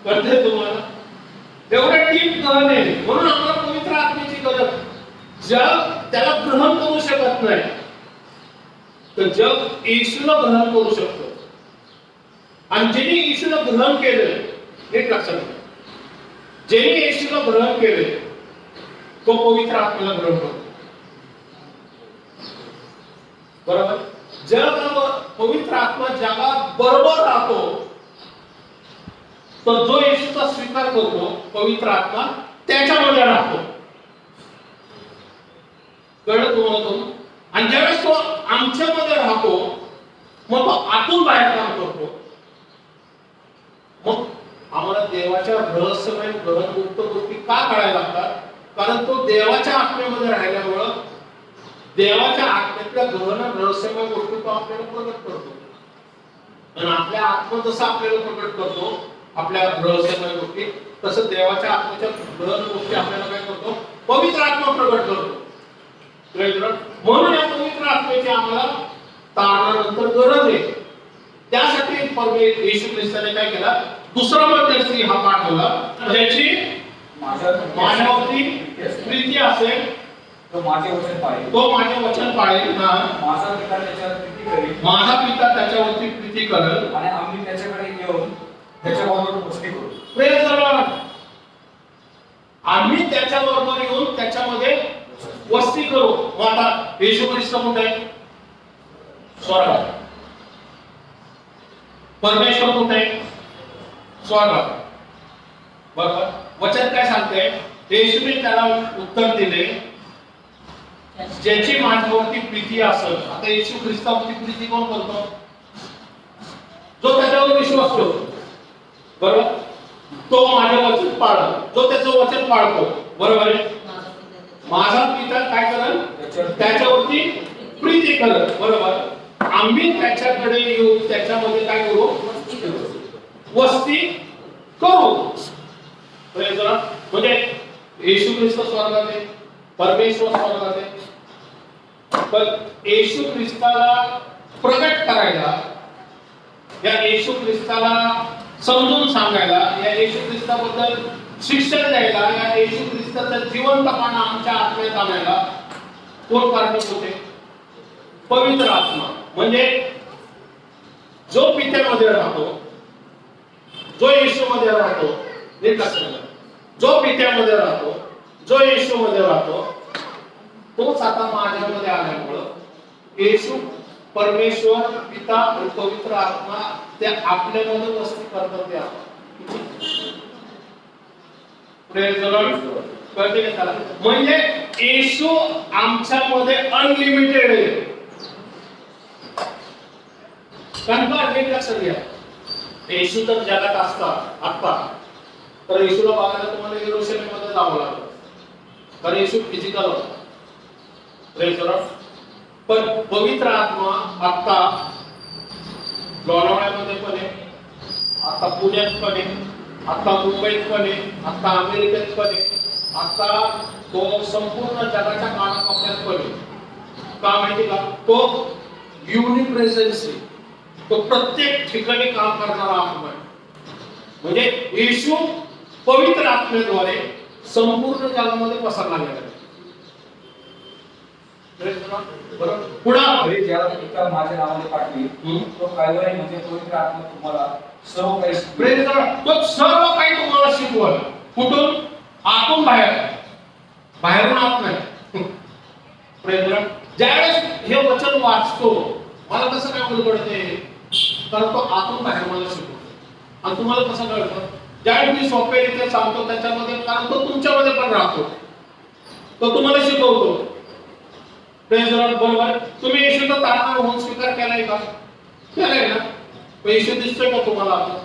कळते तुम्हाला? एवढं टीप गहन आहे. म्हणून आम्हाला पवित्र आत्म्याची गरज. जग त्याला ग्रहण करू शकत नाही, तर जग येशूला ग्रहण करू शकतो. आणि ज्यांनी येशूला ग्रहण केलं, एक लक्षात घ्या, ज्यांनी येशूला ग्रहण केले तो पवित्र आत्म्याला ग्रहण करतो. बरोबर. जग पवित्र आत्मा ज्याला बरोबर राहतो, तर जो येशूचा स्वीकार करतो पवित्र आत्मा त्याच्यामध्ये राहतो. कळलं तुम्हाला? आणि ज्यावेळेस तो आमच्यामध्ये राहतो, मग तो आतून बाहेर काम करतो. मग आम्हाला देवाच्या रहस्यमय ग्रहण गुप्त गोष्टी का कळायला लागतात? कारण तो देवाच्या आत्म्यामध्ये राहिल्यामुळं देवाच्या आत्म्यातल्या गहन रहस्यमय गोष्टी तो आपल्याला प्रकट करतो. आणि आपल्या आत्मा जसं आपल्याला प्रकट करतो आपल्या रहस्यमय गोष्टी, तसं देवाच्या आत्म्याच्या गहन गोष्टी आपल्याला काय करतो? पवित्र आत्मा प्रकट करतो. म्हणून या पवित्र आत्म्याची आम्हाला तारणानंतर गरज आहे. त्यासाठी येशू ख्रिस्ताने काय केला? दुसरा मध्यस्थी हा पाठवला, ज्याची माझ्यावरती प्रीती असेल तो माझे वचन पाळेल, तो माझे वचन पाळेल. माझा पिता त्याच्यावर प्रीती करेल, माझा पिता त्याच्यावरती प्रीती करेल, आणि आम्ही त्याच्याकडे येऊन त्याच्याबरोबर वस्ती करू. Praise the Lord. आम्ही त्याच्याबरोबर येऊन त्याच्यामध्ये वस्ती करू. मग आता येशू ख्रिस्त कुठे आहे? स्वर्गात. परमेश्वर कुठे आहे? स्वर्गात. बरोबर. वचन काय सांगते? येशूने त्याला उत्तर दिले, ज्याची माझ्यावरती प्रीती असेल. आता येशू ख्रिस्तावरती प्रीती कोण करतो? जो त्याच्यावर विश्वास ठेवतो. बरोबर. तो माझे वचन पाळतो, जो त्याचं वचन पाळतो. बरोबर आहे. माझा पिता काय करेल? त्याच्यावरती प्रीती करेल. बरोबर. आम्ही त्याच्याकडे येऊ, त्याच्यामध्ये काय करू? वस्ती करू. म्हणजे येशू ख्रिस्त स्वर्गात आहे, परमेश्वर स्वर्गात आहे. पण येशू ख्रिस्ताला प्रकट करायला, या येशू ख्रिस्ताला समजून सांगायला, या येशू ख्रिस्ताबद्दल शिक्षण द्यायला, या येशू ख्रिस्ताचं जिवंतपणा आमच्या आत्म्यात आणायला कोण कारणीभूत होते? पवित्र आत्मा. म्हणजे जो पित्यामध्ये राहतो, जो येशूमध्ये राहतो, नीट लक्षात घ्या, जो पित्यामध्ये राहतो, जो येशूमध्ये राहतो, तोच आता माझ्यामध्ये आल्यामुळं येशू, परमेश्वर, पिता आणि पवित्र आत्मा ते आपल्यामध्ये वस्ती करतात. ते कळते का त्याला? म्हणजे येशू आमच्यामध्ये अनलिमिटेड आहे. कन्फर्म. नीट लक्षात घ्या. येशू तर जगात असतात आता, तर येशूला बघायला तुम्हाला येरुशलेममध्ये जावं लागलं, कारण येशू फिजिकल होता. पण पवित्र आत्मा आता लोणावळ्यामध्ये पण आहे, आता पुण्यात पण आहे, आता मुंबईत पण आहे, आता अमेरिकेत पण आहे, आता तो संपूर्ण जगाच्या कानाकोपऱ्यात पण आहे. का माहिती का? तो युनिप्रेझेन्स आहे. तो प्रत्येक ठिकाणी काम करणारा आत्मा आहे. म्हणजे येशू पवित्र आत्म्याद्वारे संपूर्ण जगामध्ये पसरला गेला. बरोबर. पुढे घरी ज्याला पिता माझ्या नावाने पाठवी तो कायद्याने म्हणजे पवित्र आत्मा तुम्हाला सर्व काही शिकवेल. प्रेम करा. तो सर्व काही तुम्हाला शिकवल. कुठून? आतून बाहेर, बाहेरून आत नाही. प्रेम करा. ज्यावेळेस हे वचन वाचतो मला कसं काय उलगडते, कारण तो आतून बाहेर मला शिकवतो. आणि तुम्हाला कसं कळतं? ज्यावेळेस मी सोपे रीते सांगतो त्याच्यामध्ये, कारण तो तुमच्यामध्ये पण राहतो, तो तुम्हाला शिकवतो. प्रेम करा. बरोबर. तुम्ही येशूचा तारणहार होऊन स्वीकार केलाय का? केलाय ना? पण येशू दिसतोय का तुम्हाला आता?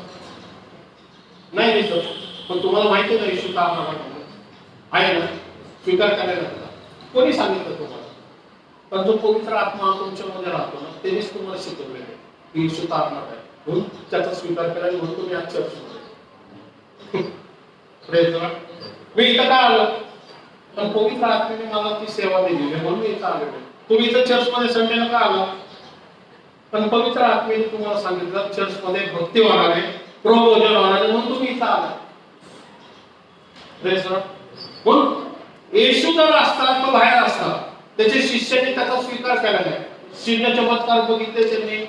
नाही दिसत. पण तुम्हाला माहिती आहे ना येशूचा तारणहार आहे ना? स्वीकार करायला लागला. कोणी सांगितलं तुम्हाला? पण जो पवित्र आत्मा तुमच्यामध्ये राहतो ना, त्यानेच तुम्हाला शिकवलेलं आहे की येशू तारणहार आहे, म्हणून त्याचा स्वीकार केला, म्हणून तुम्ही आज चर्चमध्ये. प्रेम करा. मी इथं का आलो? पण पवित्र आत्म्याने मला ती सेवा दिली आहे, म्हणून मी इथं आलेलो आहे. तुम्ही इथं चर्चमध्ये संडेला का आला? पण पवित्र आत्म्याने तुम्हाला सांगितलं चर्चमध्ये भक्ती होणार आहे, प्रबोधन होणार आहे, म्हणून तुम्ही इथं आला. म्हणून येशू जर असता तो बाहेर असता, त्याचे शिष्याने त्याचा स्वीकार केला नाही. शिष्य चमत्कार बघितले त्यांनी,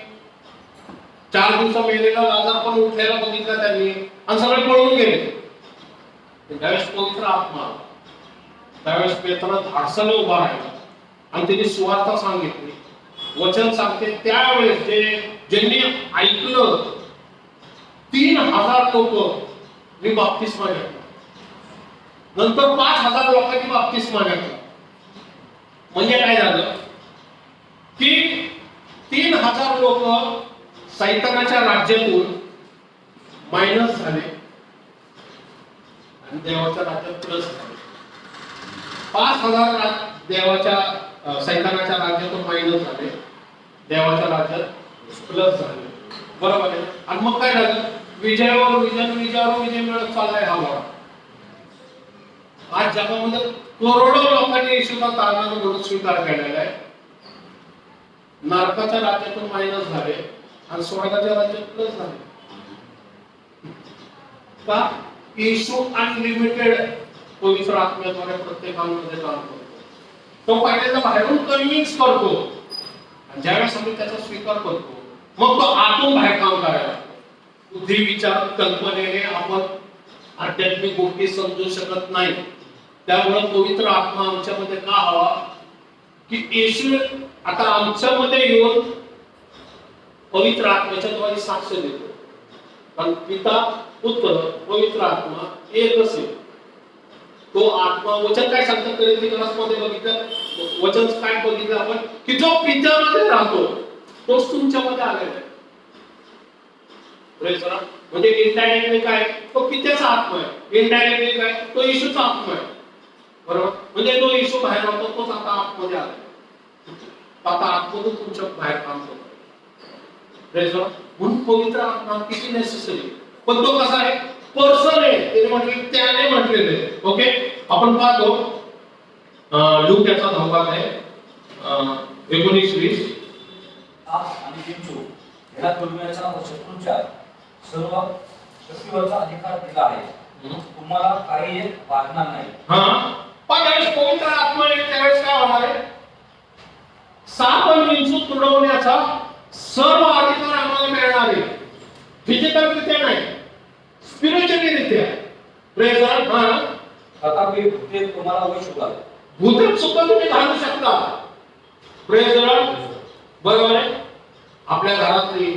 4 दिवस मेलेला लाजार पण उठलेला बघितला त्यांनी, आणि सगळे पळून गेले. त्यावेळेस पवित्र आत्मा, त्यावेळेस पेत्र धाडसाने उभा राहिला आणि त्यांनी सुवार्ता सांगितली, वचन सांगते. त्यावेळेस ज्यांनी ऐकलं 3000 लोक मी बाप्तिस्मा घेतला. नंतर 5000 लोकांनी बाप्तिस्मा घेतला. म्हणजे काय झालं की 3000 लोक सैतानाच्या राज्यातून मायनस झाले आणि देवाच्या राज्यात प्लस झाले. 5000 देवाच्या सैतानाच्या राज्यातून मायनस झाले, देवाच्या राज्यात प्लस झाले. बरोबर आहे. आणि मग काय झालं? विजयावर विजय मिळत चाललाय हा वाडा. आज जगामध्ये करोडो लोकांनी येशूचा तारणहार म्हणून स्वीकार केलेला आहे. नरकाच्या राज्यातून मायनस झाले आणि स्वर्गाच्या राज्यात प्लस झाले. का? येशू अनलिमिटेड पवित्र आत्म्याद्वारे प्रत्येकामध्ये काम करतो. तो पहिल्यांदा बाहेरून कन्व्हिन्स करतो, ज्यावेळेस आम्ही त्याचा स्वीकार करतो मग तो आतून बाहेर काम करायला. बुद्धी विचार कल्पनेने आपण आध्यात्मिक गोष्टी समजू शकत नाही. त्यामुळे पवित्र आत्मा आमच्यामध्ये का हवा की येशू आता आमच्यामध्ये येऊन पवित्र आत्म्याच्या द्वारे साक्ष देतो. कारण पिता पुत्र पवित्र आत्मा एकच आहे. तो आत्मा, वचन काय सांगतात मध्ये बघितलं, वचन काय बघितलं आपण की जो पित्यामध्ये राहतो तोच तुमच्यामध्ये आलेला आहे. म्हणजे इनडायरेक्टली काय? तो पित्याचा आत्मा आहे. इनडायरेक्टली काय? तो येशूचा आत्मा आहे. बरोबर. म्हणजे जो येशू बाहेर राहतो तोच आता आतमध्ये आला. आता आतमधून तुमच्या बाहेर काम करतो. म्हणून पवित्र आत्मा किती नेसेसरी. पण तो कसा आहे? पर्सन आहे. त्याने म्हटलेले. ओके. आपण पाहतो लूक याचा 10 आहे 19-20. आणि बिंदू ह्या दुर्मिळाचा शत्रूंच्या सर्व शक्तीवरचा अधिकार दिला आहे. तुम्हाला काही वाटणार नाही. पण ज्यावेळेस पवित्र आत्मा येईल त्यावेळेस काय होणार आहे? साप आणि विंचू तुडवण्याचा सर्व अधिकार आम्हाला मिळणार आहे. फिजिकल रित्या नाही, स्पिरिच्युअली रित्या. Praise God. तथापि भूते तुम्हाला वश होतात. भूतेत सुद्धा तुम्ही घालू शकता. Praise God. बरोबर आहे. आपल्या घरातली,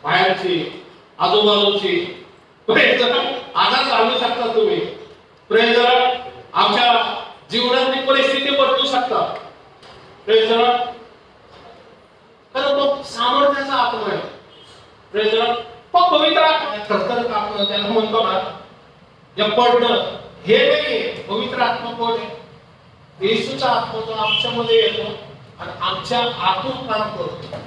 बाहेरची, आजूबाजूची प्रेज गॉड आजार घालू शकता तुम्ही. Praise God. आमच्या जीवनातली परिस्थिती बदलू शकता. Praise God. तर तो सामर्थ्याचा आत्मा आहे. Praise God. पवित्र आत्मा थरथर कापणं त्याला म्हणतो ना, या पडणं हे नाही. पवित्र आत्मा कोण आहे? येशूचा आत्मा जो आमच्यामध्ये येतो आणि आमच्या आतून काम करतो.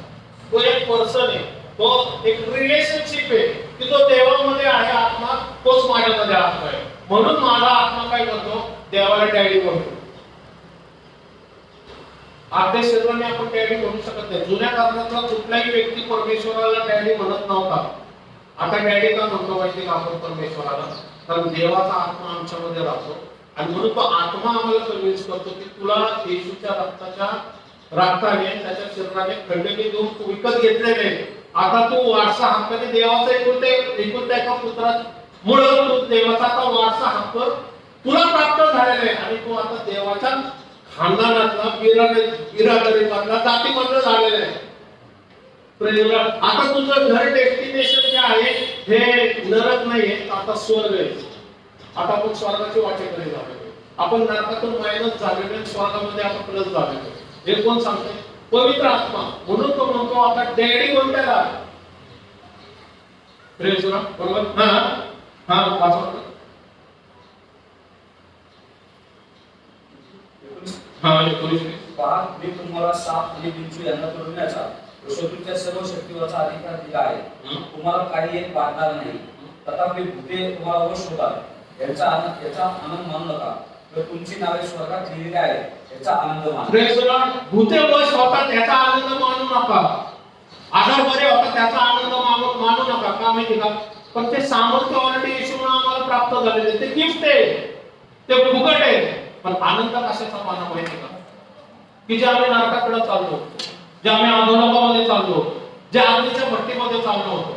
तो एक पर्सन आहे. तो एक रिलेशनशिप आहे की तो देवामध्ये आहे आत्मा, तोच माझ्यामध्ये आत्मा आहे. म्हणून माझा आत्मा काय करतो? देवाला डॅडी म्हणतो. आपल्या शरीराने आपण डॅडी म्हणू शकत नाही. जुन्या काळातला कुठलाही व्यक्ती परमेश्वराला डॅडी म्हणत नव्हता. आता डॅडी का म्हणतो माहिती का आपण परमेश्वराला, कारण देवाचा आत्मा आमच्यामध्ये राहतो आणि म्हणून तो आत्मा आम्हाला कन्व्हिन्स करतो की तुला येशूच्या रक्ताने त्याच्या शरीराने खंडणी देऊन तू विकत घेतलेले आहे. आता तू वारसा हक्काने देवाचा एकुलता एका पुत्रामुळे तू देवाचा आता वारसा हक्क तुला प्राप्त झालेला आहे आणि तू आता देवाच्या खानदानातला बिरादरीमधला जातीमधला झालेला आहे. आता तुझं घर डेस्टिनेशन जे आहे हे नरक नाहीये, आता स्वर्ग आहे. आता आपण स्वर्गाची वाटेकडे झालेलो, आपण नरकातून मायनस झालेलो, स्वर्गामध्ये आपण प्लस झालेलो. हे कोण सांगते? पवित्र आत्मा. म्हणून तो म्हणतो आता डॅडी कोणत्याला बरोबर. हा वाचवा. मी तुम्हाला साप आणि बिंचू यांना तोडण्याचा शत्रूच्या सर्व शक्तीवरचा अधिकार दिला आहे. तुम्हाला काही एक बांधणार नाही. तथापि भूते तुम्हाला वश होतात. याचा आनंद मानू नका. तर तुमची नावे स्वर्गात लिहिलेली आहेत याचा आनंद माना. भूते वश होतात याचा आनंद मानू नका. आजार बरे होतात त्याचा आनंद मानू नका. का माहिती का? पण ते सामर्थ्य ऑलरेडी येशूमुळे आम्हाला प्राप्त झालेले, ते गिफ्ट आहे, ते फुकट आहे. पण आनंद कशाचा माना माहिती का? की जे आम्ही नरकाकडे चाललो, जे आम्ही अधोलोकामध्ये चाललो, जे आगीच्या भट्टीमध्ये चाललो होतो,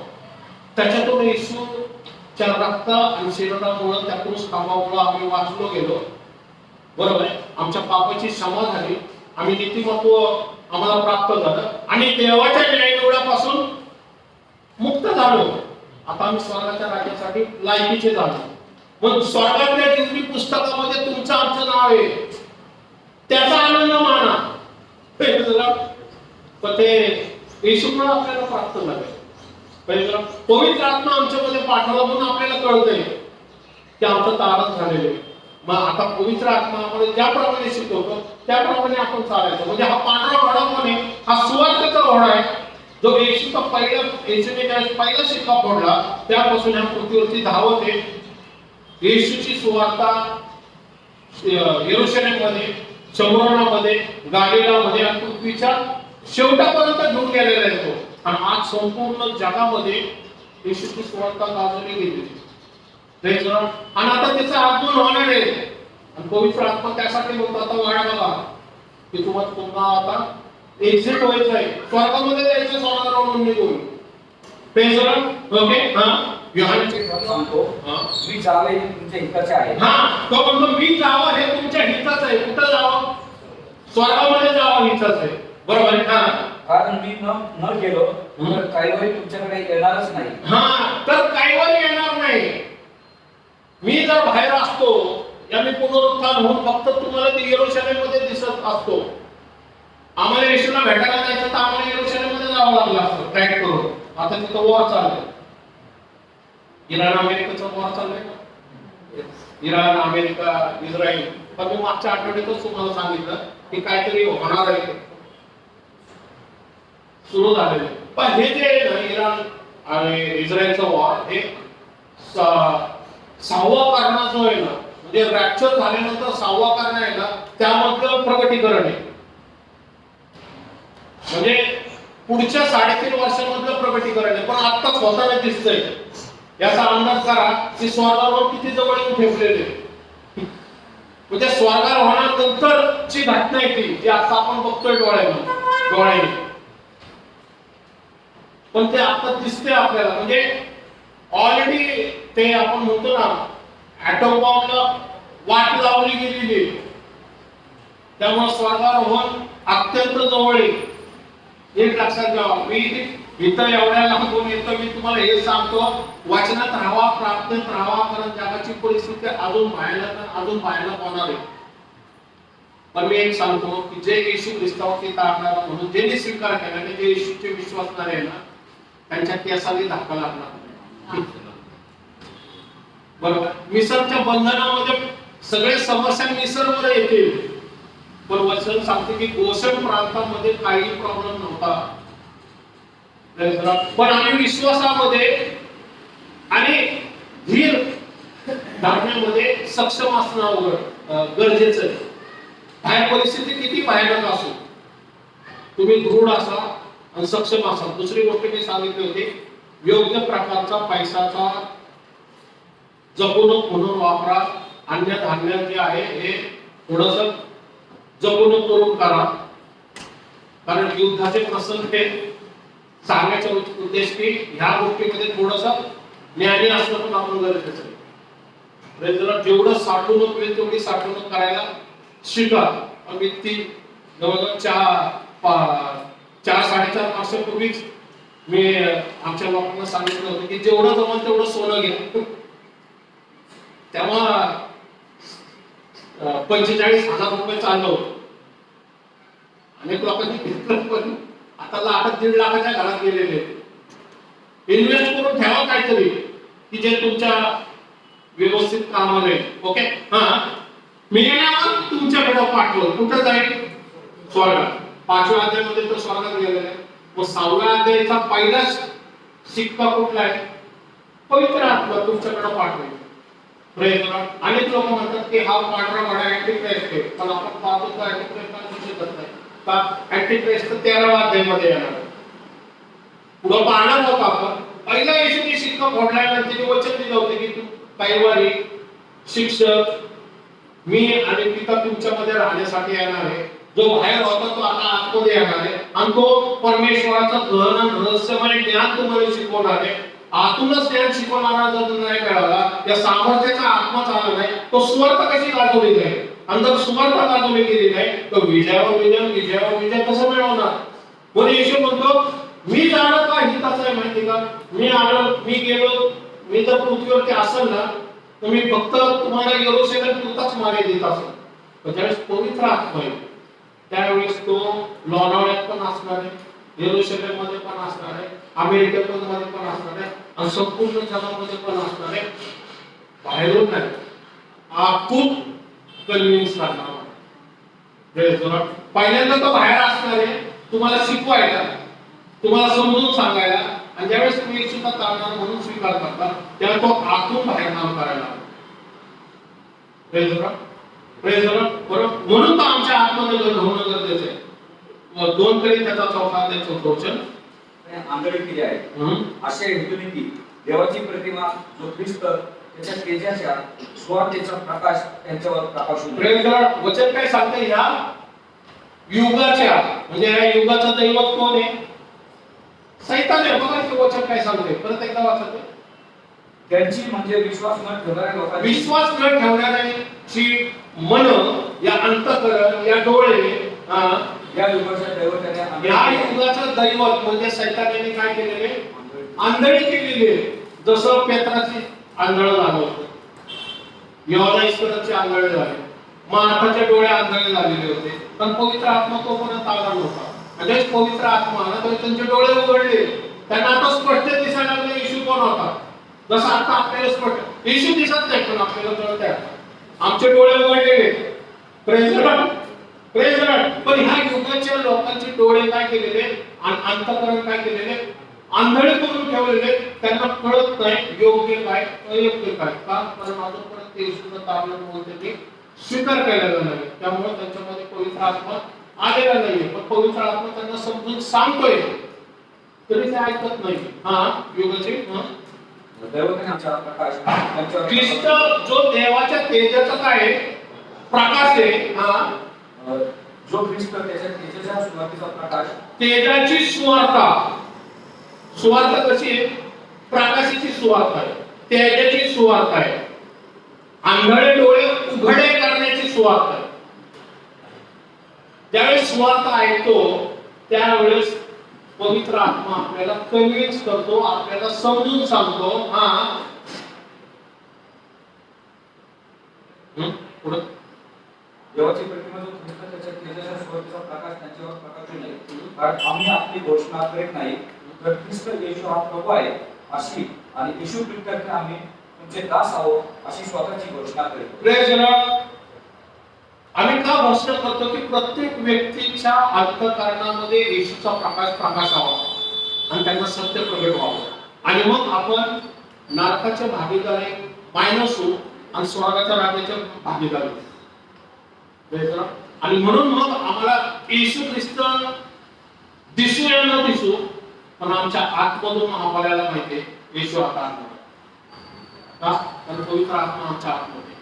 त्याच्यातून येशूच्या रक्त आणि शरीरामुळे त्या क्रूस खांबामुळे आम्ही वाचलो गेलो. बरोबर आहे. आमच्या पापाची क्षमा झाली, आम्ही नीतिमत्व आम्हाला प्राप्त झालं आणि देवाच्या न्यायनिवडापासून मुक्त झालो. आता आम्ही स्वर्गाच्या राज्यासाठी लायकीचे झालो. मग स्वर्गातल्या जिंदगी पुस्तकामध्ये तुमचं आमचं नाव आहे, त्याचा आनंद माना. पण ते येशूमुळे आपल्याला प्राप्त झालं. पवित्र आत्मा आमच्यामध्ये पाठवला म्हणून आपल्याला कळतंय की आमचं तारण झालेलं आहे. मग आता पवित्र आत्मा आम्हाला ज्याप्रमाणे शिकवतो त्याप्रमाणे आपण चालायचं. म्हणजे हा पांढरा घोडा कोण आहे? हा सुवार्तेचा घोडा आहे, जो येशूचा पहिला शिक्का फोडला त्यापासून ह्या पृथ्वीवरती धावत आहे. येशूची सुवार्ता यरूशलेममध्ये, शमरोनामध्ये, गालिलामध्ये आणि पृथ्वीच्या शेवटापर्यंत घेऊन गेलेला आहे तो. आणि आज संपूर्ण जगामध्ये येशूची सुवार्ता गाजवली गेली. आणि आता त्याचं आगमन होणार आहे आणि पवित्र आत्मा त्यासाठी म्हणतो आता वाढ बघा की तुम्हाला आता एक्झिट व्हायचं आहे, स्वर्गामध्ये जायचं, स्वर्गावरून निघून. ओके. सांगतो मी जावे हे तुमच्या हिताचे आहे. तो म्हणतो मी जावं हे तुमच्या हिताचं आहे. कुठं जावं? स्वर्गामध्ये जावं हिताचं आहे. बरोबर आहे. कारण मी न गेलो तर काही वेळी तुमच्याकडे येणारच नाही. तर काही वेळी येणार नाही. मी जर बाहेर असतो या मी पुनरुत्थान होऊन फक्त तुम्हाला ते यरूशलेममध्ये दिसत असतो. आम्हाला येशूला भेटायला जायचं तर आम्हाला यरूशलेममध्ये जावं लागलं असतं ट्रॅक करून. आता तिथं वॉर चाललंय, इराण अमेरिकेचं वॉर चाललंय. Iran, America, Israel. पण मी मागच्या आठवड्यातच तुम्हाला सांगितलं की काहीतरी होणार आहे, सुरू झालेलं आहे. पण हे जे आहे ना इराण आणि इस्रायलचं वॉर, हे 6वा कारणा जो आहे ना, म्हणजे रॅप्चर झाल्यानंतर 6वा कारणा आहे ना, त्यामधलं प्रगटीकरण आहे. म्हणजे पुढच्या 3.5 वर्षांमधलं प्रगटीकरण आहे. पण आत्ताच होताना दिसतंय. याचा अंदाज करा की स्वर्गावर किती जवळ येऊन ठेवलेले. म्हणजे स्वर्गारोहणानंतरची घटना आहे ती, जी आता आपण बघतोय डोळ्याने. पण ते आता दिसते आपल्याला. म्हणजे ऑलरेडी ते आपण म्हणतो ना ऍटम बॉम्बला वाट लावली गेलेली. त्यामुळे स्वर्गारोहण अत्यंत जवळ आहे. एक लक्षात घ्या. मी इथं एवढ्या लांबून येतो, मी तुम्हाला हे सांगतो, वचनात राहावा, प्रार्थनेत राहावा, कारण जगाची परिस्थिती अजून भयानक होणार आहे. पण मी एक सांगतो की जे येशू ख्रिस्तावरती तारणारा म्हणून ज्यांनी स्वीकार केला, जे येशूचे विश्वासणारे आहे ना, त्यांच्या केसाने धक्का लागणार. बरोबर. मिसरच्या बंधनामध्ये सगळे समस्या मिसरवर येतील. पण वचन सांगते की गोषण प्रांतामध्ये काही प्रॉब्लेम नव्हता. पण आम्ही विश्वासामध्ये आणि धीर धरण्यामध्ये सक्षम असणं गरजेचं आहे. बाहेर परिस्थिती किती भयानक असो, तुम्ही दृढ असा आणि सक्षम असा. दुसरी गोष्ट मी सांगितली होती योग्य प्रकारचा पैशाचा जपून म्हणून वापरा. अन्य धान्य जे आहे हे थोडस जपून करून करा. कारण युद्धाचे प्रसंग हे सांगण्याचा उद्देश की ह्या गोष्टीमध्ये थोडस ज्ञानी असणं पण आपण गरजेचं आहे. जेवढं साठवणूक होईल तेवढी साठवणूक करायला शिका. आम्ही ती जवळजवळ 4-4.5 वर्षापूर्वीच मी आमच्या लोकांना सांगितलं होतं की जेवढं जमल तेवढं सोनं घ्या. तेव्हा 45,000 रुपये चाललं होतं. अनेक लोकांनी घेतलं पण आता 1.5 लाखाच्या घरात गेलेले. इन्व्हेस्ट करून ठेवा काहीतरी की जे तुमच्या व्यवस्थित कामाला येईल. ओके, हा मी तुमच्याकडे पाठवलं. कुठं जाईल? स्वर्गात. 5व्या अध्यायामध्ये तर स्वर्गात गेलेलं आहे. मग 6व्या अध्यायाचा पहिलाच शिक्का कुठला आहे? पवित्र आत्मा तुमच्याकडे पाठवेल. अनेक लोक म्हणतात की हा पांढरा घोडा अँटिक्राइस्ट आहे, पण आपण पाहतो का अँटिक्राइस्ट दिसत नाही का? अँटिक्राइस्ट 13व्या अध्यायामध्ये येणार. पुढे पाहणार होता आपण. पहिला येशूने शिक्का फोडल्यानंतर तिने वचन दिलं होतं की तू कैवारी शिक्षक मी आणि पिता तुमच्यामध्ये राहण्यासाठी येणार आहे. जो बाहेर होता तो आता आतमध्ये येणार आहे आणि तो परमेश्वराचं गहन रहस्यमय ज्ञान तुम्हाला शिकवणार आहे. आतूनच ज्ञान शिकवणारा जर नाही मिळाला, या सामर्थ्याचा आत्मा चालला नाही, तो सुवार्थ कशी गाजवली जाईल? आणि जर सुवार्थ गाजवली गेली नाही तर विजयावर विजय कसं मिळवणार? म्हणून येशू म्हणतो मी जाणं का हिताचं आहे माहिती का? मी आलो, मी गेलो, मी जर पृथ्वीवरती असेल ना तर मी फक्त तुम्हाला यरूशलेम पुरताच मागे देत असेल. पण ज्यावेळेस पवित्र आत्मा येईल त्यावेळेस तो लोणावळ्यात पण असणार आहे, यरूशलेम मध्ये पण असणार आहे, अमेरिकेमध्ये पण असणार आहे आणि संपूर्ण जगामध्ये पण असणार आहे. बाहेरून नाही, आतून कन्व्हिन्स करणार. पहिल्यांदा तो बाहेर असणार आहे तुम्हाला शिकवायला, तुम्हाला समजून सांगायला. आणि ज्यावेळेस तुम्ही सुद्धा चालणार म्हणून स्वीकार करता तेव्हा तो आतून बाहेर काम करायला. बरोबर. म्हणून तो आमच्या आतमध्ये होणं गरजेचं आहे. 2 त्याचा 4 अध्याय वचन आंधळी केली आहे असे हेतूने की देवाची प्रतिमा जो ख्रिस्त त्याच्या तेजाच्या स्वार्थेचा प्रकाश त्यांच्यावर प्रकाशून. वचन काय सांगते? ह्या युगाच्या म्हणजे या युगाचं दैवत कोण आहे? सैतान आहे. बघा ते वचन काय सांगते, परत एकदा वाचते. त्यांची म्हणजे विश्वास न ठेवणाऱ्या लोकांची, विश्वास न ठेवणाऱ्यांची मन, या अंतःकरण, या डोळे, या युगाच्या दैवताने, या युगाचं दैवत म्हणजे सैतानाने काय केलेले? आंधळी केलेली आहे. जसं पेत्राची आंधळ झालं होतं, योहाना इस्करियोतचे आंधळे झाले, मार्थाचे डोळे आंधळे झालेले होते, पण पवित्र आत्मा तोपर्यंत आला नव्हता. म्हणजे पवित्र आत्मा आला तर त्यांचे डोळे उघडले. त्यांना आता स्पष्ट दिसायला लागले येशू कोण होता. जसं आता आपल्याला स्पष्ट येशू दिसत नाही पण आपल्याला कळत आहे. आमचे डोळे उघडलेले. Praise Lord. पण ह्या युगाच्या लोकांचे डोळे काय केलेले आणि अंतःकरण काय केलेले? आंधळे करून ठेवलेले. त्यांना कळत नाही योग्य काय अयोग्य काय. का? कारण अजूनपर्यंत येशूचं तारण बोलते स्वीकार केलेला नाही. त्यामुळे त्यांच्यामध्ये पवित्र आत्मा आलेला नाहीये. पण पवित्र आत्मा त्यांना समजून सांगतोय तरी ते ऐकत नाही. युगाचे ख्रिस्त जो देवाच्या तेजाचा काय प्रकाश आहे, जो ख्रिस्त त्याच्या तेजाच्या सुवार्थेचा प्रकाश, तेजाची सुवार्ता. सुवार्ता कशी आहे? प्रकाशाची सुवार्ता आहे, तेजाची सुवार्ता आहे. आंधळे डोळे उघडे करण्याची सुवार्ता आहे. ज्यावेळेस सुवार्ता ऐकतो त्यावेळेस पवित्र आत्मा आपल्याला कन्व्हिन्स करतो, आपल्याला समजून सांगतो. पुढे देवाची प्रतिमा जो ख्रिस्त त्याच्या तेजाच्या सुवार्थेचा प्रकाश त्यांच्यावर प्रकाशून नाही. कारण आम्ही आपली घोषणा करीत नाही तर ख्रिस्त येशू हा प्रभू आहे अशी, आणि येशू ख्रिस्ताने आम्ही तुमचे दास आहोत अशी स्वतःची घोषणा करीत. Praise Lord. आम्ही का घोषणा करतो की प्रत्येक व्यक्तीच्या अंतःकरणामध्ये येशूचा प्रकाश प्रकाशावा आणि त्यांना सत्य प्रगट व्हावं. आणि मग आपण नरकाच्या भागीदारी मायनस होऊ आणि स्वर्गाच्या राज्याच्या भागीदारी. आणि म्हणून मग आम्हाला येशू ख्रिस्त दिसू या न दिसू पण आमच्या आतमधून आपल्याला माहितीये येशू आता आणणार का? कारण पवित्र आत्मा आमच्या आतमध्ये.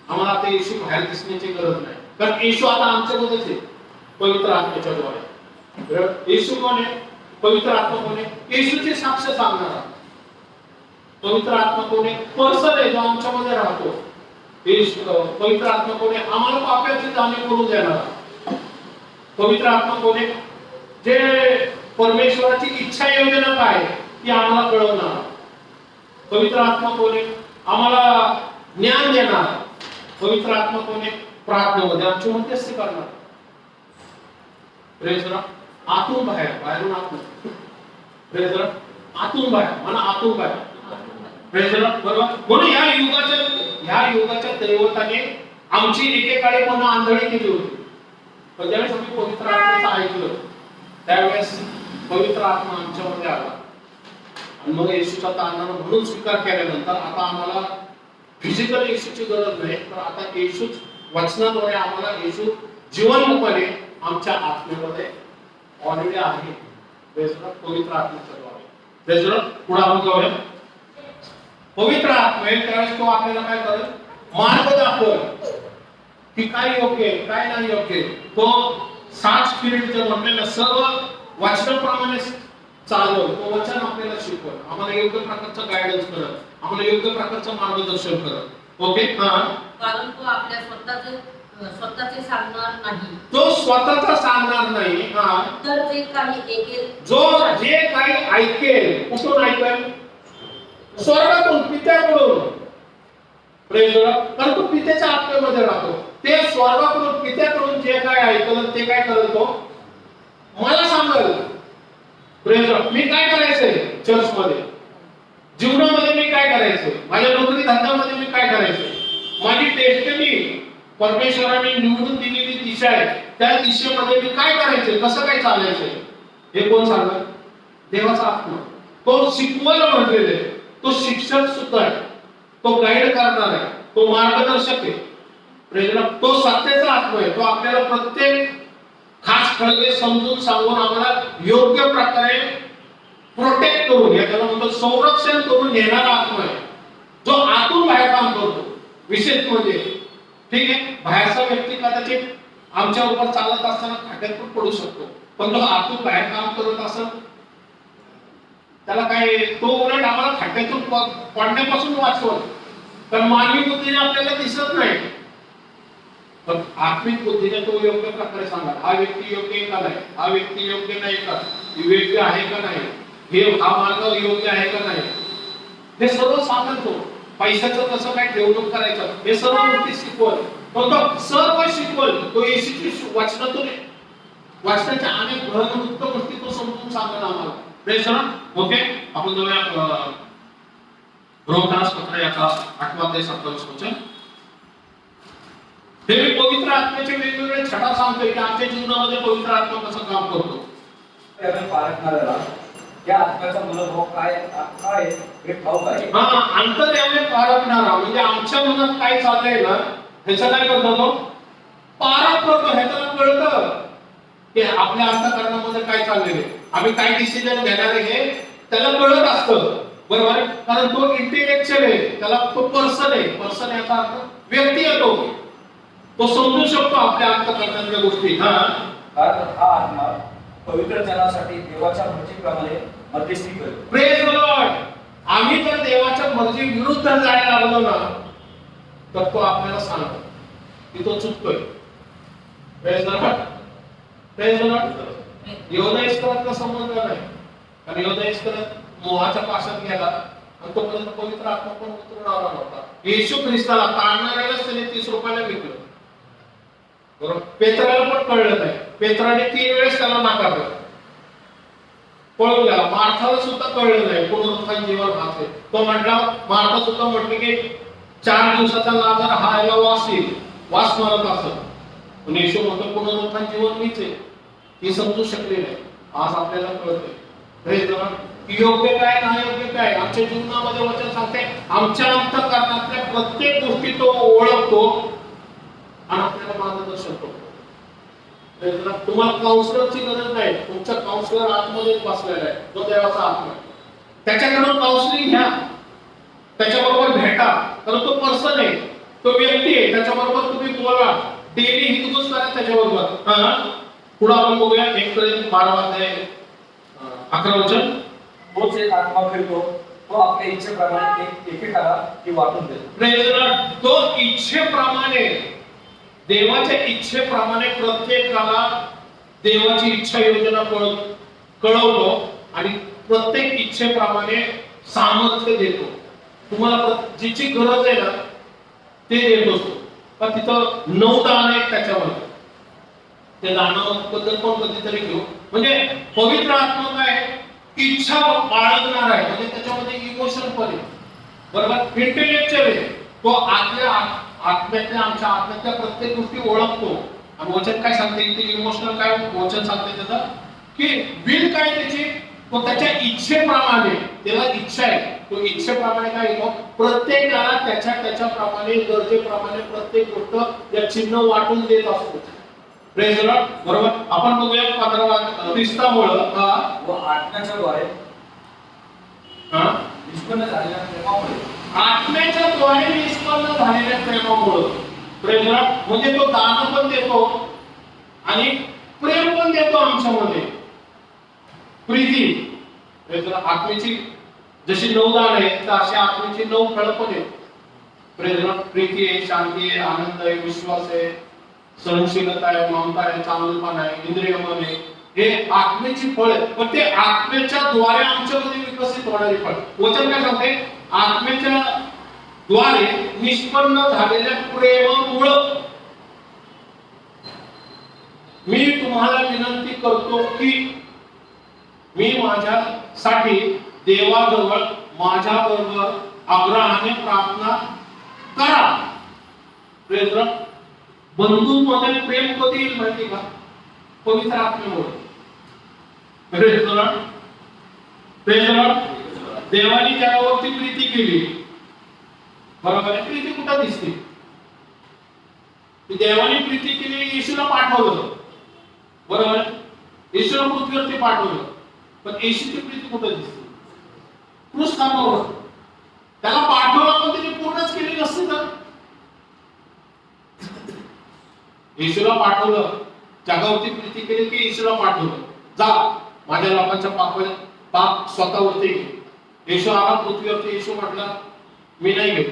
आम्हाला आता येशू बाहेर दिसण्याची गरज नाही, कारण येशू आता आमच्यामध्येच आहे पवित्र आत्म्याच्या द्वारे. येशू कोण आहे? पवित्र आत्मा कोण आहे? येशूचे साक्ष सांगणारा पवित्र आत्मा कोण आहे? पर्सन आहे जो आमच्यामध्ये राहतो. पवित्र आत्मा कोण आहे? आम्हाला पापाची जाणीव करून देणारा. पवित्र आत्मा कोण आहे? जे परमेश्वराची इच्छा योजना काय आहे ती आम्हाला कळवणार. पवित्र आत्मा कोण आहे? आम्हाला ज्ञान देणार. पवित्र आत्मा कोण आहे? प्रार्थनेमध्ये आमची मध्यस्थी करणार. Praise the Lord. आतून बाहेर, बाहेरून आतून. Praise the Lord. आतून बाहेर, म्हणा आतून बाहेर. Praise the Lord. बरोबर. म्हणून ह्या युगाच्या दैवताने आमची एकेकाळी पण आंधळी केली होती. पण ज्यावेळेस आम्ही पवित्र आत्म्याचं ऐकलं त्यावेळेस पवित्र आत्मा आमच्यामध्ये आला आणि मग येशूचा तारणारा म्हणून स्वीकार केल्यानंतर आता आम्हाला फिजिकल येशूची गरज नाही, तर आता येशूच वचनाद्वारे आम्हाला येशू जीवनरूपाने आमच्या आत्म्यामध्ये ऑलरेडी आहे. पवित्र आत्म्याच्या द्वारे. पुढे आपण जाऊया. पवित्र आत्मा त्यावेळेस तो आपल्याला काय करेल? मार्ग दाखवेल की काय योग्य आहे काय नाही योग्य. तो 7 स्पिरिट जे म्हणलेलं सर्व वचनाप्रमाणे चालव. तो वचन आपल्याला शिकवल, आम्हाला योग्य प्रकारचं गायडन्स करत, आम्हाला योग्य प्रकारचं मार्गदर्शन करत. ओके. कारण तो आपल्या स्वतःचे सांगणार नाही. तो स्वतःचा सांगणार नाही. तर जे काही ऐकेल, जे काही ऐकेल कुठून ऐकेल? स्वर्गातून, पित्याकडून. Praise the lord. कारण तो पित्याच्या आत्म्यामध्ये राहतो. ते स्वर्गाकडून पित्याकडून जे काय ऐकलं ते काय करत तो मला सांगेल. Praise the Lord. मी काय करायचंय चर्चमध्ये, जीवनामध्ये मी काय करायचंय, माझ्या नोकरी धंद्यामध्ये मी काय करायचंय, माझी डेस्टिनी परमेश्वराने निवडून दिलेली दिशा आहे, त्या दिशेमध्ये मी काय करायचंय, कसं काय चालायचंय हे कोण सांगणार? देवाचा आत्मा. तो शिकवायला म्हटलेले, तो शिक्षक सुद्धा आहे, तो गाईड करणार आहे, तो मार्गदर्शक आहे. Praise the Lord. तो सत्याचा आत्मा आहे. तो आपल्याला प्रत्येक खास खळगे समजून सांगून आम्हाला योग्य प्रकारे प्रोटेक्ट करून, याला म्हणतो संरक्षण करून घेणारा आत्मा आहे, जो आतून बाहेर काम करतो. विशेष म्हणजे ठीक आहे, बाहेरचा व्यक्ती कदाचित आमच्या बरोबर चालत असताना खाट्यात पण पडू शकतो, पण तो आतून बाहेर काम करत असेल त्याला काय, तो उलट आम्हाला खाट्यातून पडण्यापासून वाचवल. तर मानवी बुद्धीने आपल्याला दिसत नाही, पण आत्मिक बुद्धीने तो योग्य प्रकारे सांगा, हा व्यक्ती योग्य आहे का नाही, हा व्यक्ती योग्य नाही का, योग्य आहे का नाही, हा मार्ग योग्य आहे का नाही, हे सर्व सांगत तो. पैशाचं कसं काय डेव्हलप करायचं हे सर्व गोष्टी शिकवल. पण तो सर्व शिकवल तो येशूची वचनातून, वचनाच्या अनेक भरपूर गोष्टी तो समजून सांगणार आम्हाला. Praise the Lord. ओके. आपण जाऊया रोमदास पत्र याचा 8 अध्याय 27 वचन. हे मी पवित्र आत्म्याचे वेगवेगळे छटा सांगतोय की आमच्या जीवनामध्ये पवित्र आत्मा कसं काम करतो. पारखणाऱ्याला या आत्म्याचा मनोभाव काय हे ठाऊक आहे. अंतर्यामी पारखणारा म्हणजे आमच्या मनात काय चाललंय ना ह्याचं काय करतो तो पारख करतो. ह्याला कळतं की आपल्या अंतःकरणामध्ये काय चाललेलं आहे, आम्ही काय डिसिजन घेणार आहे हे त्याला कळत असतं. बरोबर. कारण तो इंटेलेक्चुअल आहे, त्याला तो पर्सन आहे. पर्सन याचा अर्थ व्यक्ती येतो, तो समजू शकतो आपल्या अंतःकरणातल्या गोष्टी. हा आत्मा पवित्र जनासाठी देवाच्या मर्जीप्रमाणे मध्यस्थी करतो. Praise the Lord. आम्ही जर देवाच्या मर्जी विरुद्ध जायला लागलो ना तर तो आपल्याला सांगतो की तो चुकतोय. Praise the lord. Praise the lord. योद्धा इस्करातला समजला नाही, कारण योद्धा इस्करात मोहाच्या पाशात गेला आणि तोपर्यंत पवित्र आत्मा पण उतरून आला नव्हता. येशू ख्रिस्ताला तारणाऱ्यालाच त्याने 30 रुपयाला विकलं. बरोबर. पेत्राला पण कळलं नाही, पेत्राने 3 वेळेस त्याला नाकारलं, पळून गेला. मार्थाला सुद्धा कळलं नाही पुनरुत्थान जीवन हाच आहे. तो म्हटला, मार्था सुद्धा म्हटले की 4 दिवसाचा लाजार हा याला वास येईल, वास मारत असत. पण येशू म्हणतो पुनरुत्थान जीवन मीच आहे. हे समजू शकले नाही. आज आपल्याला कळतंय प्रेज द लॉर्ड की योग्य काय नाही योग्य काय. आमच्या जीवनामध्ये वचन सांगते आमच्या अंतःकरणातल्या प्रत्येक गोष्टी तो ओळखतो आणि आपल्याला मार्गदर्शन करतो. तुम्हाला काउन्सिलरची गरज नाही, तुमचा काउन्सिलर आतमध्येच बसलेला आहे, तो देवाचा आत्मा आहे. त्याच्याकडून काउन्सिलिंग घ्या, त्याच्याबरोबर भेटा, कारण तो पर्सन आहे, तो व्यक्ती आहे, त्याच्याबरोबर तुम्ही बोला, डेली हितगुज करा त्याच्याबरोबर. पुढे आपण बघूया 1 Corinthians 12:11. तोच एक आत्मा फिरतो, तो आपल्या इच्छेप्रमाणे एकेकाला ती वाटून देतो. तो इच्छेप्रमाणे, देवाच्या इच्छेप्रमाणे प्रत्येकाला देवाची इच्छा योजना कळवतो आणि प्रत्येक इच्छेप्रमाणे सामर्थ्य देतो. तुम्हाला जिची गरज आहे ना ते देत असतो. पण तिथं 9 दान आहेत त्याच्यामध्ये, त्या दानाबद्दल पण कधीतरी घेऊ. म्हणजे पवित्र आत्मा काय इच्छा बाळगणार आहे, म्हणजे त्याच्यामध्ये इमोशन पण आहे, बरोबर, इंटेलेक्चुअल आहे. तो आतल्या आत्म्यातल्या, आमच्या आत्म्यातल्या प्रत्येक गोष्टी ओळखतो. आणि वचन काय सांगते इथे, इमोशनल काय वचन सांगते त्याचं, की विल काय त्याची, तो त्याच्या इच्छेप्रमाणे, त्याला इच्छा आहे, तो इच्छेप्रमाणे काय येतो, प्रत्येकाला त्याच्याप्रमाणे गरजेप्रमाणे प्रत्येक गोष्ट या चिन्ह वाटून देत असतो. Praise Lord. बरोबर. आपण बघूया 15 ख्रिस्तामुळं व आत्म्याच्या द्वारे निष्पन्न झालेल्या प्रेमामुळे, आत्म्याच्या द्वारे निष्पन्न झालेल्या प्रेमामुळं, प्रेज लॉर्ड, म्हणजे तो दान पण देतो आणि प्रेम पण देतो आमच्यामध्ये, प्रीती. Praise Lord. आत्म्याची जशी 9 दान आहेत तर अशी आत्म्याची 9 फळं पण आहेत. Praise Lord. प्रीती आहे, शांती आहे, आनंद आहे, विश्वास आहे, सहनशीलता आहे, ममता आहे, चांगुलपणा आहे, इंद्रियमन आहे. हे आत्म्याची फळ आहे, पण ते आत्म्याच्या द्वारे आमच्यामध्ये विकसित होणारी फळ. वचन काय सांगते, आत्म्याच्या द्वारे निष्पन्न झालेल्या प्रेमामुळं मी तुम्हाला विनंती करतो की मी माझ्यासाठी देवाजवळ माझ्याबरोबर आग्रहाने प्रार्थना करा. Praise Lord. बंधूंमध्ये प्रेम कधी येईल माहिती का, पवित्र आत्म्यामुळे. Praise lord. Praise lord. देवाने जगावरती प्रीती केली, बरोबर आहे. प्रीती कुठं दिसते, देवाने प्रीती केली, येशूला पाठवलं, बरोबर आहे, येशूला पृथ्वीवरती पाठवलं, पण येशूची प्रीती कुठं दिसते, क्रूसखानावर. त्याला पाठवलं पण त्याने पूर्णच केली नसते तर. येशूला पाठवलं, जगावरती प्रीती केली की येशूला पाठवलं, जा माझ्या लोकांच्या पाप स्वतःवरती घे. येशू आला पृथ्वीवरती, येशू म्हटला मी नाही घेत.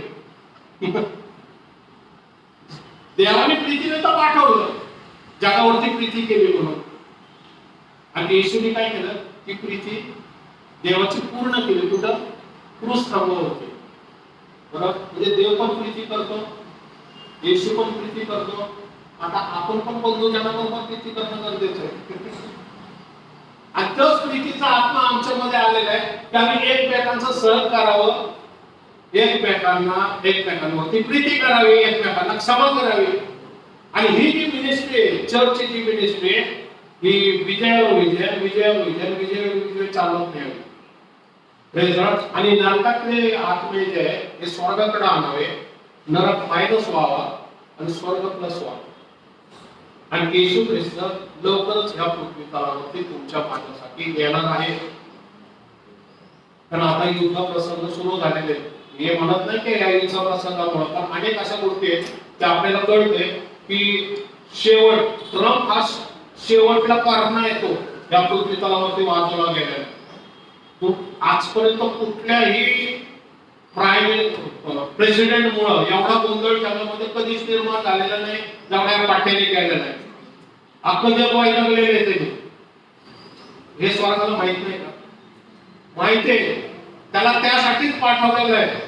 देवाने प्रीतीने तर पाठवलं, जगावरती प्रीती केली म्हणून. आणि येशूने काय केलं, की प्रीती देवाची पूर्ण केली. कुठं, क्रूसखानावरती, बरोबर. म्हणजे देव पण प्रीती करतो, येशू पण प्रीती करतो. आता आपण पण बंधूजनांबरोबर प्रीती करणं गरजेचं आहे. आणि तोच प्रीतीचा आत्मा आमच्यामध्ये आलेला आहे की आम्ही एकमेकांचं सहन करावं, एकमेकांवरती प्रीती करावी, एकमेकांना क्षमा करावी. आणि ही जी मिनिस्ट्री आहे, चर्चची जी मिनिस्ट्री आहे, ही विजयावर विजय चालवत नाही. Praise Lord. आणि नरकातले आत्मे जे आहे हे स्वर्गाकडे आणावे, नरक मायनस व्हावा आणि स्वर्ग प्लस व्हावा. आणि येशू ख्रिस्त लवकरच ह्या पृथ्वी तलावरती तुमच्या माझ्यासाठी येणार आहे. कारण आता युद्ध प्रसंग सुरू झालेले, हे म्हणत नाही की या युद्ध प्रसंगामुळे, पण अनेक अशा गोष्टी आहेत त्या आपल्याला कळते की शेवट, ट्रम्प हा शेवटला कारण येतो या पृथ्वी तलावरती वाजवला गेलेला. तो आजपर्यंत कुठल्याही प्रेसिडेंट मुळे एवढा गोंधळ जगामध्ये कधीच निर्माण झालेला नाही, जेवढ्या पाठ्याने केलेला नाही. अख्खं जग वैतागलेलं आहे ते. हे स्वर्गाला माहित नाही का, माहिती आहे, त्याला त्यासाठीच पाठवलेलं आहे.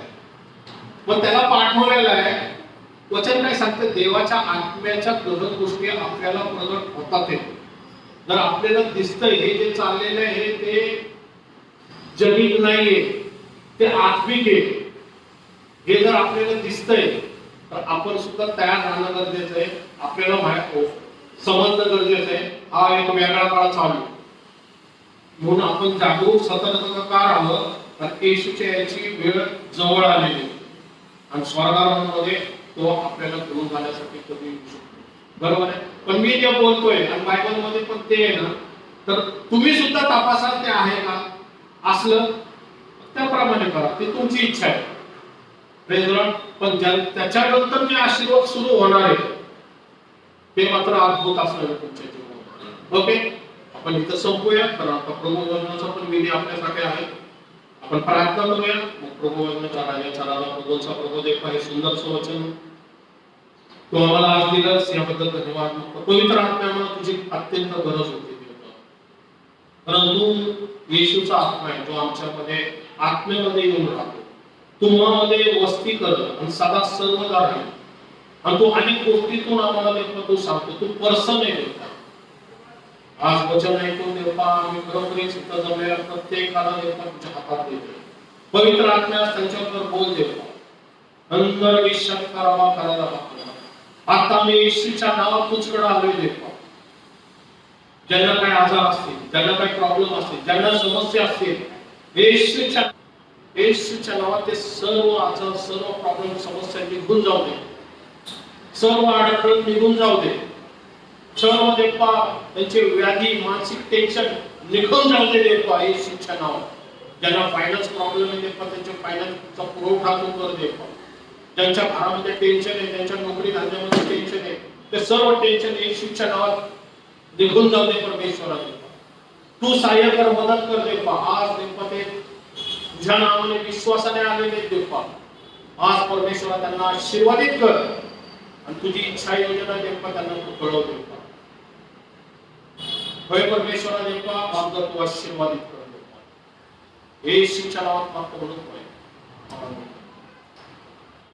पण त्याला पाठवलेलं आहे, वचन काय सांगते, देवाच्या आत्म्याच्या गहन गोष्टी आपल्याला प्रगट होतात. जर आपल्याला दिसतंय हे जे चाललेलं आहे ते जगिक नाहीये, ते आत्मिक आहे, हे जर आपल्याला दिसतंय तर आपण सुद्धा तयार राहणं गरजेचं आहे. आपल्याला समजणं गरजेचं आहे हा एक वेगळा काळ चालू आहे. म्हणून आपण जागरूक सतर्क का राहावं, तर येशूच्या याची वेळ जवळ आलेली आणि स्वर्गामध्ये तो आपल्याला घेऊन जाण्यासाठी कधी येऊ शकतो. बरोबर आहे. पण मी जे बोलतोय आणि बायबल मध्ये पण ते आहे ना, तर तुम्ही सुद्धा तपासाल ते आहे का, असलं त्याप्रमाणे करा, ते तुमची इच्छा आहे. Praise the Lord. पण त्याच्यानंतर जे आशीर्वाद सुरू होणार आहे ते मात्र अद्भुत असणार आहे तुमच्या जीवनात. ओके, आपण इथं संपूया, कारण आता प्रभू वचनाचा पण विधी आपल्यासाठी आहे. आपण प्रार्थना करूया, मग प्रभू वचनाचा राजाचा राजा प्रभूचा प्रभू देखा हे सुंदर वचन तू आम्हाला आज दिलंस, याबद्दल धन्यवाद. पवित्र आत्म्याला तुझी अत्यंत गरज होती, परंतु येशूचा आत्मा आहे जो आमच्यामध्ये आत्म्यामध्ये येऊन राहतो, तुम्हामध्ये वस्ती करत आणि सदा सर्वदा राहील. आणि तू अनेक गोष्टीतून आम्हाला देतो, तू सांगतो, तू पर्सन आहे देवता. आज वचन ऐकून देवता आम्ही खरोखरीच इथं जमलेल्या प्रत्येकाला देवता तुझ्या हातात देतो. पवित्र आत्म्यास त्यांच्यावर बोल देवता, अंदर विश्वास करावा करायला लागतो. आता मी येशूच्या नावात तुझकडे आलोय देवता. ज्यांना काही आजार असतील, ज्यांना काही प्रॉब्लेम असतील, ज्यांना समस्या असतील, येशूच्या नावात ते सर्व आजार, सर्व प्रॉब्लेम, समस्या निघून जाऊ दे, सर्व अडचण निघून जाऊ दे, सर्व देवा त्यांचे व्याधी, मानसिक टेन्शन निघून जाऊ दे देवा येशूच्या नावात. ज्यांना फायनान्स प्रॉब्लेम आहे देवा त्यांच्या फायनान्सचा पुरवठा तू कर देवा. ज्यांच्या घरामध्ये टेन्शन आहे, ज्यांच्या नोकरी धंद्यामध्ये टेन्शन आहे, ते सर्व टेन्शन येशूच्या नावात निघून जाऊ दे परमेश्वरा. तू सहाय्य कर, मदत कर देवा. आज देवा ते तुझ्या नावाने विश्वासाने आलेले देवा, आज परमेश्वरा त्यांना आशीर्वादित कर आणि तुझी इच्छा योजना देवा त्यांना तू कळव देवा. होय परमेश्वरा देवा, आमचा तू आशीर्वादित कर देवा. येशूच्या नावात मागतो म्हणून होय.